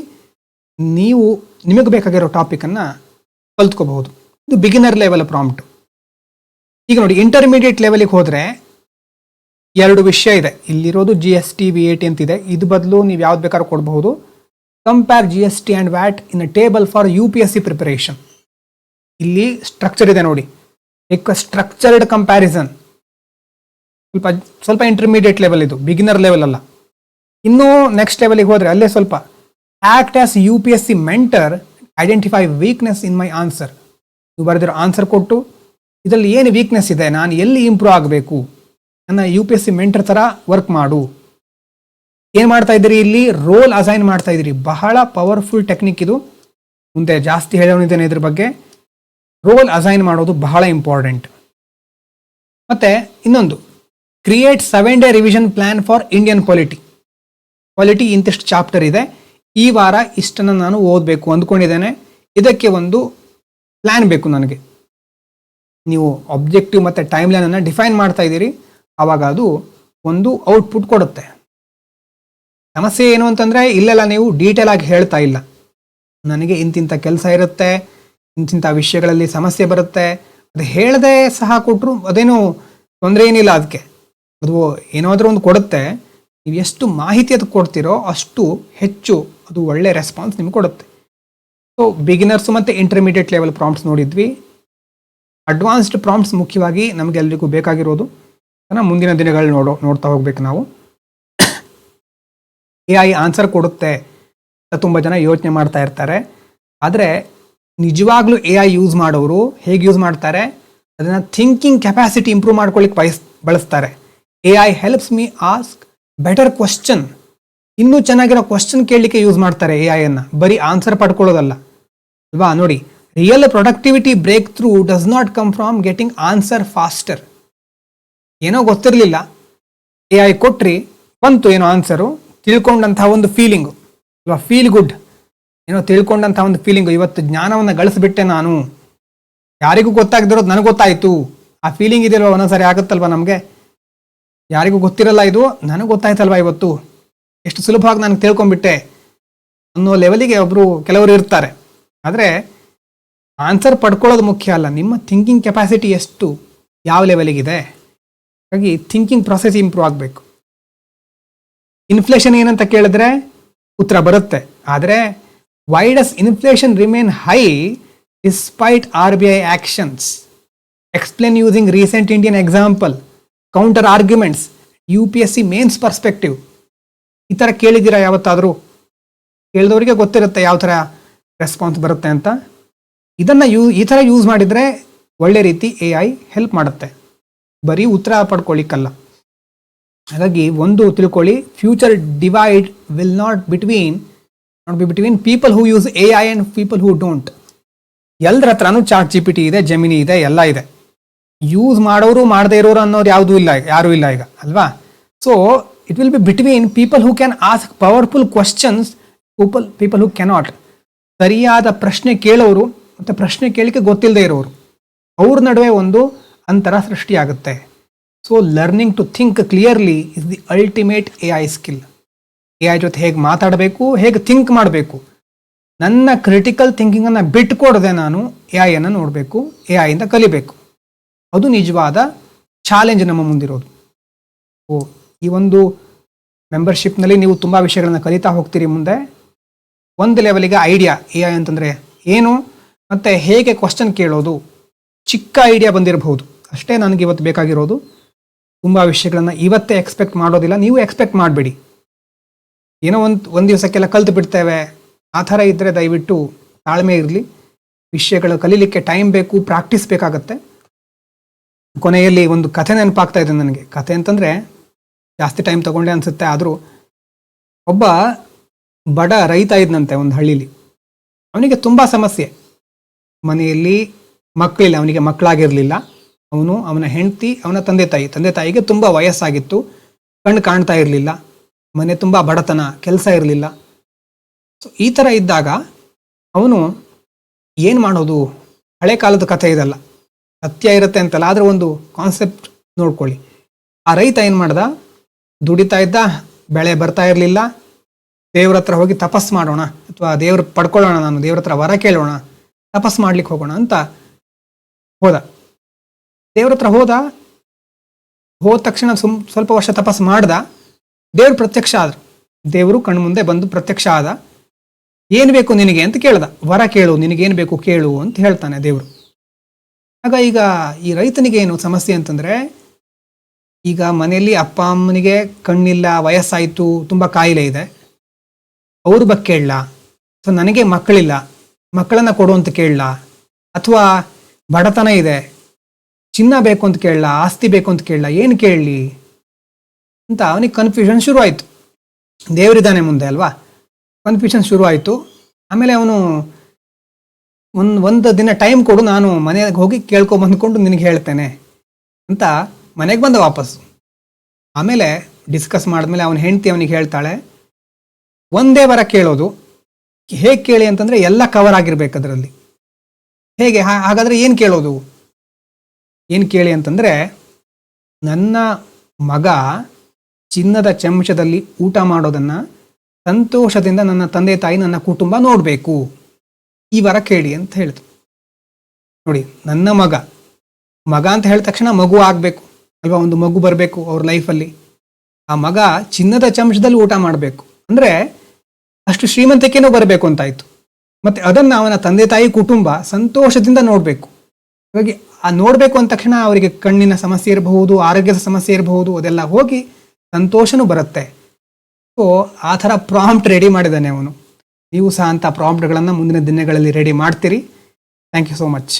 ನೀವು ನಿಮಗೆ ಬೇಕಾಗಿರೋ ಟಾಪಿಕನ್ನು ಕಲ್ತ್ಕೋಬಹುದು. ಇದು ಬಿಗಿನರ್ ಲೆವೆಲ್ ಪ್ರಾಂಪ್ಟ್. ಈಗ ನೋಡಿ, ಇಂಟರ್ಮೀಡಿಯೇಟ್ ಲೆವೆಲಿಗೆ ಹೋದರೆ 2 ವಿಷಯ ಇದೆ. ಇಲ್ಲಿರೋದು GST VAT ಅಂತಿದೆ, ಇದು ಬದಲು ನೀವು ಯಾವ್ದು ಬೇಕಾದ್ರೂ ಕೊಡಬಹುದು. Compare GST and VAT in a table for UPSC preparation. ಇಲ್ಲಿ ಸ್ಟ್ರಕ್ಚರ್ ಇದೆ ನೋಡಿ, ಸ್ಟ್ರಕ್ಚರ್ಡ್ ಕಂಪ್ಯಾರಿಸನ್. ಸ್ವಲ್ಪ ಇಂಟರ್ಮೀಡಿಯೇಟ್ ಲೆವೆಲ್, ಇದು ಬಿಗಿನರ್ ಲೆವೆಲ್ ಅಲ್ಲ. ಇನ್ನೂ ನೆಕ್ಸ್ಟ್ ಲೆವೆಲಿಗೆ ಹೋದರೆ ಅಲ್ಲೇ ಸ್ವಲ್ಪ act as UPSC mentor, identify weakness in my answer. ನೀವು ಬರೆದಿರೋ ಆನ್ಸರ್ ಕೊಟ್ಟು ಇದರಲ್ಲಿ ಏನು ವೀಕ್ನೆಸ್ ಇದೆ, ನಾನು ಎಲ್ಲಿ ಇಂಪ್ರೂವ್ ಆಗಬೇಕು, ನನ್ನ UPSC ಮೆಂಟರ್ ಥರ ವರ್ಕ್ ಮಾಡು. ಏನು ಮಾಡ್ತಾ ಇದ್ದೀರಿ, ಇಲ್ಲಿ ರೋಲ್ ಅಸೈನ್ ಮಾಡ್ತಾ ಇದ್ದೀರಿ. ಬಹಳ ಪವರ್ಫುಲ್ ಟೆಕ್ನಿಕ್ ಇದು, ಮುಂದೆ ಜಾಸ್ತಿ ಹೇಳೋನಿದ್ದೇನೆ ಇದ್ರ ಬಗ್ಗೆ. ರೋಲ್ ಅಸೈನ್ ಮಾಡೋದು ಬಹಳ ಇಂಪಾರ್ಟೆಂಟ್. ಮತ್ತೆ ಇನ್ನೊಂದು, create 7-day revision plan for Indian polity. ಇಂತಿಷ್ಟು ಚಾಪ್ಟರ್ ಇದೆ, ಈ ವಾರ ಇಷ್ಟನ್ನು ನಾನು ಓದಬೇಕು ಅಂದ್ಕೊಂಡಿದ್ದೇನೆ, ಇದಕ್ಕೆ ಒಂದು ಪ್ಲ್ಯಾನ್ ಬೇಕು ನನಗೆ. ನೀವು ಆಬ್ಜೆಕ್ಟಿವ್ ಮತ್ತು ಟೈಮ್ ಲೈನನ್ನು ಡಿಫೈನ್ ಮಾಡ್ತಾ ಇದ್ದೀರಿ, ಆವಾಗ ಅದು ಒಂದು ಔಟ್ಪುಟ್ ಕೊಡುತ್ತೆ. ಸಮಸ್ಯೆ ಏನು ಅಂತಂದರೆ, ಇಲ್ಲೆಲ್ಲ ನೀವು ಡೀಟೇಲ್ ಆಗಿ ಹೇಳ್ತಾ ಇಲ್ಲ. ನನಗೆ ಇಂತಿಂಥ ಕೆಲಸ ಇರುತ್ತೆ, ಇಂತಿಂಥ ವಿಷಯಗಳಲ್ಲಿ ಸಮಸ್ಯೆ ಬರುತ್ತೆ, ಅದು ಹೇಳದೆ ಸಹ ಕೊಟ್ಟರು ಅದೇನು ತೊಂದರೆ ಏನಿಲ್ಲ. ಅದಕ್ಕೆ ಅದು ಏನಾದರೂ ಒಂದು ಕೊಡುತ್ತೆ. ನೀವು ಎಷ್ಟು ಮಾಹಿತಿ ಅದಕ್ಕೆ ಕೊಡ್ತೀರೋ ಅಷ್ಟು ಹೆಚ್ಚು ಅದು ಒಳ್ಳೆ ರೆಸ್ಪಾನ್ಸ್ ನಿಮ್ಗೆ ಕೊಡುತ್ತೆ. ಸೊ ಬಿಗಿನರ್ಸು ಮತ್ತು ಇಂಟರ್ಮೀಡಿಯೇಟ್ ಲೆವೆಲ್ ಪ್ರಾಂಪ್ಟ್ಸ್ ನೋಡಿದ್ವಿ. ಅಡ್ವಾನ್ಸ್ಡ್ ಪ್ರಾಂಪ್ಟ್ಸ್ ಮುಖ್ಯವಾಗಿ ನಮಗೆಲ್ಲರಿಗೂ ಬೇಕಾಗಿರೋದು, ಮುಂದಿನ ದಿನಗಳು ನೋಡ್ತಾ ಹೋಗ್ಬೇಕು ನಾವು. AI ಆನ್ಸರ್ ಕೊಡುತ್ತೆ ಅಂತ ತುಂಬ ಜನ ಯೋಚನೆ ಮಾಡ್ತಾ ಇರ್ತಾರೆ. ಆದರೆ ನಿಜವಾಗ್ಲೂ AI ಯೂಸ್ ಮಾಡೋರು ಹೇಗೆ ಯೂಸ್ ಮಾಡ್ತಾರೆ, ಅದನ್ನು ಥಿಂಕಿಂಗ್ ಕೆಪಾಸಿಟಿ ಇಂಪ್ರೂವ್ ಮಾಡ್ಕೊಳ್ಳಿಕ್ಕೆ ಬಳಸ್ತಾರೆ. AI helps me ask better question ಇನ್ನೂ ಚೆನ್ನಾಗಿರೋ ಕ್ವಶನ್ ಕೇಳಲಿಕ್ಕೆ ಯೂಸ್ ಮಾಡ್ತಾರೆ ಎ ಐ ಅನ್ನ, ಬರೀ ಆನ್ಸರ್ ಪಡ್ಕೊಳ್ಳೋದಲ್ಲ ಅಲ್ವಾ. ನೋಡಿ, real productivity breakthrough does not come from getting answer faster. ಏನೋ ಗೊತ್ತಿರಲಿಲ್ಲ, ಎ ಐ ಕೊಟ್ರಿ, ಬಂತು ಏನೋ ಆನ್ಸರು, ತಿಳ್ಕೊಂಡಂತಹ ಒಂದು ಫೀಲಿಂಗು ಇವಾಗ ಫೀಲ್ ಗುಡ್, ಏನೋ ತಿಳ್ಕೊಂಡಂತಹ ಒಂದು ಫೀಲಿಂಗು, ಇವತ್ತು ಜ್ಞಾನವನ್ನು ಗಳಿಸ್ಬಿಟ್ಟೆ ನಾನು, ಯಾರಿಗೂ ಗೊತ್ತಾಗದಿರೋದು ನನಗೆ ಗೊತ್ತಾಯಿತು, ಆ ಫೀಲಿಂಗ್ ಇದೆಯಲ್ವ ಒಂದೊಂದ್ಸರಿ ಆಗುತ್ತಲ್ವ ನಮಗೆ, ಯಾರಿಗೂ ಗೊತ್ತಿರಲ್ಲ ಇದು ನನಗೆ ಗೊತ್ತಾಯ್ತಲ್ವ ಇವತ್ತು, ಎಷ್ಟು ಸುಲಭವಾಗಿ ನಾನು ತಿಳ್ಕೊಂಡ್ಬಿಟ್ಟೆ ಅನ್ನೋ ಲೆವೆಲಿಗೆ ಕೆಲವರು ಇರ್ತಾರೆ. ಆದರೆ ಆನ್ಸರ್ ಪಡ್ಕೊಳ್ಳೋದು ಮುಖ್ಯ ಅಲ್ಲ, ನಿಮ್ಮ ಥಿಂಕಿಂಗ್ ಕೆಪಾಸಿಟಿ ಎಷ್ಟು, ಯಾವ ಲೆವೆಲಿಗಿದೆ. ಹಾಗಾಗಿ ಥಿಂಕಿಂಗ್ ಪ್ರೊಸೆಸ್ ಇಂಪ್ರೂವ್ ಆಗಬೇಕು. ಇನ್ಫ್ಲೇಷನ್ ಏನಂತ ಕೇಳಿದ್ರೆ ಉತ್ತರ ಬರುತ್ತೆ, ಆದರೆ why does inflation remain high despite RBI actions, explain using recent Indian example, counter arguments, UPSC mains perspective. ಈ ಥರ ಕೇಳಿದ್ದೀರಾ ಯಾವತ್ತಾದರೂ? ಕೇಳಿದವರಿಗೆ ಗೊತ್ತಿರುತ್ತೆ ಯಾವ ಥರ ರೆಸ್ಪಾನ್ಸ್ ಬರುತ್ತೆ ಅಂತ. ಇದನ್ನು ಈ ಥರ ಯೂಸ್ ಮಾಡಿದರೆ ಒಳ್ಳೆ ರೀತಿ AI ಹೆಲ್ಪ್ ಮಾಡುತ್ತೆ, ಬರೀ ಉತ್ತರ ಪಡ್ಕೊಳ್ಳಿಕ್ಕಲ್ಲ. ಹಾಗಾಗಿ ಒಂದು ತಿಳ್ಕೊಳ್ಳಿ, future divide will not be between people who use AI and people who don't. ಎಲ್ಲರ ಹತ್ರನೂ ಚಾಟ್ GPT ಇದೆ, ಜೆಮಿನಿ ಇದೆ, ಎಲ್ಲ ಇದೆ. ಯೂಸ್ ಮಾಡೋರು ಮಾಡದೇ ಇರೋರು ಅನ್ನೋರು ಯಾವುದೂ ಇಲ್ಲ, ಯಾರೂ ಇಲ್ಲ ಈಗ ಅಲ್ವಾ. So it will be between people who can ask powerful questions, people who cannot. ಸರಿಯಾದ ಪ್ರಶ್ನೆ ಕೇಳೋರು ಮತ್ತು ಪ್ರಶ್ನೆ ಕೇಳಿಕೆ ಗೊತ್ತಿಲ್ಲದೆ ಇರೋರು, ಅವ್ರ ನಡುವೆ ಒಂದು ಅಂತರ ಸೃಷ್ಟಿಯಾಗುತ್ತೆ. So learning to think clearly is the ultimate AI skill. AI ಜೊತೆ ಹೇಗೆ ಮಾತಾಡಬೇಕು, ಹೇಗೆ ಥಿಂಕ್ ಮಾಡಬೇಕು, ನನ್ನ ಕ್ರಿಟಿಕಲ್ ಥಿಂಕಿಂಗನ್ನು ಬಿಟ್ಕೊಡದೆ ನಾನು AI ಅನ್ನು ನೋಡಬೇಕು, AI ಇಂದ ಕಲಿಬೇಕು. ಅದು ನಿಜವಾದ ಚಾಲೆಂಜ್ ನಮ್ಮ ಮುಂದಿರೋದು. ಈ ಒಂದು ಮೆಂಬರ್ಶಿಪ್ನಲ್ಲಿ ನೀವು ತುಂಬ ವಿಷಯಗಳನ್ನ ಕಲಿತಾ ಹೋಗ್ತೀರಿ. ಮುಂದೆ ಒಂದು ಲೆವೆಲಿಗೆ ಐಡಿಯಾ AI ಅಂತಂದರೆ ಏನು ಮತ್ತು ಹೇಗೆ ಕ್ವಶನ್ ಕೇಳೋದು, ಚಿಕ್ಕ ಐಡಿಯಾ ಬಂದಿರಬಹುದು ಅಷ್ಟೇ ನನಗೆ ಇವತ್ತು ಬೇಕಾಗಿರೋದು. ತುಂಬ ವಿಷಯಗಳನ್ನು ಇವತ್ತೇ ಎಕ್ಸ್ಪೆಕ್ಟ್ ಮಾಡೋದಿಲ್ಲ, ನೀವು ಎಕ್ಸ್ಪೆಕ್ಟ್ ಮಾಡಬೇಡಿ. ಏನೋ ಒಂದು ದಿವಸಕ್ಕೆಲ್ಲ ಕಲ್ತು ಬಿಡ್ತೇವೆ ಆ ಥರ ಇದ್ದರೆ ದಯವಿಟ್ಟು ತಾಳ್ಮೆ ಇರಲಿ. ವಿಷಯಗಳು ಕಲೀಲಿಕ್ಕೆ ಟೈಮ್ ಬೇಕು, ಪ್ರಾಕ್ಟೀಸ್ ಬೇಕಾಗತ್ತೆ. ಕೊನೆಯಲ್ಲಿ ಒಂದು ಕಥೆ ನೆನಪಾಗ್ತಾ ಇದೆ ನನಗೆ. ಕಥೆ ಅಂತಂದರೆ ಜಾಸ್ತಿ ಟೈಮ್ ತಗೊಂಡೆ ಅನಿಸುತ್ತೆ, ಆದರೂ ಒಬ್ಬ ಬಡ ರೈತ ಇದ್ದಂತೆ ಒಂದು ಹಳ್ಳೀಲಿ. ಅವನಿಗೆ ತುಂಬ ಸಮಸ್ಯೆ, ಮನೆಯಲ್ಲಿ ಮಕ್ಕಳಿಲ್ಲ, ಅವನಿಗೆ ಮಕ್ಕಳಾಗಿರಲಿಲ್ಲ. ಅವನ ಹೆಂಡತಿ, ಅವನ ತಂದೆ ತಾಯಿಗೆ ತುಂಬ ವಯಸ್ಸಾಗಿತ್ತು, ಕಣ್ಣು ಕಾಣ್ತಾ ಇರಲಿಲ್ಲ, ಮನೆ ತುಂಬ ಬಡತನ, ಕೆಲಸ ಇರಲಿಲ್ಲ. ಸೊ ಈ ಥರ ಇದ್ದಾಗ ಅವನು ಏನು ಮಾಡೋದು, ಹಳೆ ಕಾಲದ ಕಥೆ ಇದಲ್ಲ, ಸತ್ಯ ಇರುತ್ತೆ ಅಂತಲ್ಲ, ಆದರೆ ಒಂದು ಕಾನ್ಸೆಪ್ಟ್ ನೋಡ್ಕೊಳ್ಳಿ. ಆ ರೈತ ಏನು ಮಾಡ್ದ, ದುಡಿತಾ ಇದ್ದ, ಬೆಳೆ ಬರ್ತಾ ಇರಲಿಲ್ಲ, ದೇವ್ರ ಹತ್ರ ಹೋಗಿ ತಪಸ್ ಮಾಡೋಣ, ಅಥವಾ ದೇವ್ರ ಪಡ್ಕೊಳ್ಳೋಣ, ನಾನು ದೇವ್ರ ಹತ್ರ ವರ ಕೇಳೋಣ, ತಪಸ್ ಮಾಡ್ಲಿಕ್ಕೆ ಹೋಗೋಣ ಅಂತ ಹೋದ. ದೇವ್ರ ಹತ್ರ ಹೋದ ತಕ್ಷಣ ಸ್ವಲ್ಪ ವರ್ಷ ತಪಸ್ ಮಾಡ್ದ, ದೇವ್ರು ಪ್ರತ್ಯಕ್ಷ ಆದ್ರು. ದೇವರು ಕಣ್ಣು ಮುಂದೆ ಬಂದು ಪ್ರತ್ಯಕ್ಷ ಆದ. ಏನು ಬೇಕು ನಿನಗೆ ಅಂತ ಕೇಳ್ದ, ವರ ಕೇಳು, ನಿನಗೇನು ಬೇಕು ಕೇಳು ಅಂತ ಹೇಳ್ತಾನೆ ದೇವರು. ಆಗ ಈಗ ಈ ರೈತನಿಗೆ ಏನು ಸಮಸ್ಯೆ ಅಂತಂದರೆ, ಈಗ ಮನೆಯಲ್ಲಿ ಅಪ್ಪ ಅಮ್ಮನಿಗೆ ಕಣ್ಣಿಲ್ಲ, ವಯಸ್ಸಾಯಿತು, ತುಂಬ ಕಾಯಿಲೆ ಇದೆ, ಅವ್ರ ಬಗ್ಗೆ ಕೇಳಲ್ಲ. ಸೊ ನನಗೆ ಮಕ್ಕಳಿಲ್ಲ, ಮಕ್ಕಳನ್ನು ಕೊಡು ಅಂತ ಕೇಳಲ್ಲ, ಅಥವಾ ಬಡತನ ಇದೆ, ಚಿನ್ನ ಬೇಕು ಅಂತ ಕೇಳಲ್ಲ, ಆಸ್ತಿ ಬೇಕು ಅಂತ ಕೇಳಲ್ಲ, ಏನು ಕೇಳಲಿ ಅಂತ ಅವನಿಗೆ ಕನ್ಫ್ಯೂಷನ್ ಶುರು ಆಯಿತು. ದೇವರಿದ್ದಾನೆ ಮುಂದೆ ಅಲ್ವಾ, ಕನ್ಫ್ಯೂಷನ್ ಶುರು ಆಯಿತು. ಆಮೇಲೆ ಅವನು ಒಂದು ದಿನ ಟೈಮ್ ಕೊಡು, ನಾನು ಮನೆಗೆ ಹೋಗಿ ಬಂದ್ಕೊಂಡು ನಿನಗೆ ಹೇಳ್ತೇನೆ ಅಂತ ಮನೆಗೆ ಬಂದ ವಾಪಸ್. ಆಮೇಲೆ ಡಿಸ್ಕಸ್ ಮಾಡಿದ್ಮೇಲೆ ಅವನ ಹೆಂಡತಿ ಅವನಿಗೆ ಹೇಳ್ತಾಳೆ, ಒಂದೇ ವರ ಕೇಳೋದು, ಹೇಗೆ ಕೇಳಿ ಅಂತಂದರೆ ಎಲ್ಲ ಕವರ್ ಆಗಿರ್ಬೇಕು ಅದರಲ್ಲಿ. ಹೇಗೆ, ಹಾಗಾದರೆ ಏನು ಕೇಳೋದು, ಏನು ಕೇಳಿ ಅಂತಂದರೆ, ನನ್ನ ಮಗ ಚಿನ್ನದ ಚಮಚದಲ್ಲಿ ಊಟ ಮಾಡೋದನ್ನು ಸಂತೋಷದಿಂದ ನನ್ನ ತಂದೆ ತಾಯಿ, ನನ್ನ ಕುಟುಂಬ ನೋಡಬೇಕು, ಈ ವರ ಕೇಳಿ ಅಂತ ಹೇಳ್ತು. ನೋಡಿ, ನನ್ನ ಮಗ ಅಂತ ಹೇಳಿದ ತಕ್ಷಣ ಮಗು ಆಗಬೇಕು ಅಲ್ವಾ, ಒಂದು ಮಗು ಬರಬೇಕು ಅವ್ರ ಲೈಫಲ್ಲಿ. ಆ ಮಗ ಚಿನ್ನದ ಚಮಚದಲ್ಲಿ ಊಟ ಮಾಡಬೇಕು ಅಂದರೆ ಅಷ್ಟು ಶ್ರೀಮಂತಿಕೆನೂ ಬರಬೇಕು ಅಂತಾಯಿತು. ಮತ್ತು ಅದನ್ನು ಅವನ ತಂದೆ ತಾಯಿ ಕುಟುಂಬ ಸಂತೋಷದಿಂದ ನೋಡಬೇಕು. ಹಾಗಾಗಿ ಆ ನೋಡಬೇಕು ಅಂದ ತಕ್ಷಣ ಅವರಿಗೆ ಕಣ್ಣಿನ ಸಮಸ್ಯೆ ಇರಬಹುದು, ಆರೋಗ್ಯದ ಸಮಸ್ಯೆ ಇರಬಹುದು, ಅದೆಲ್ಲ ಹೋಗಿ ಸಂತೋಷನೂ ಬರುತ್ತೆ. ಸೊ ಆ ಥರ ಪ್ರಾಂಪ್ಟ್ ರೆಡಿ ಮಾಡಿದ್ದಾನೆ ಅವನು. ನೀವು ಸಹ ಅಂಥ ಪ್ರಾಂಪ್ಟ್ಗಳನ್ನು ಮುಂದಿನ ದಿನಗಳಲ್ಲಿ ರೆಡಿ ಮಾಡ್ತೀರಿ. Thank you so much.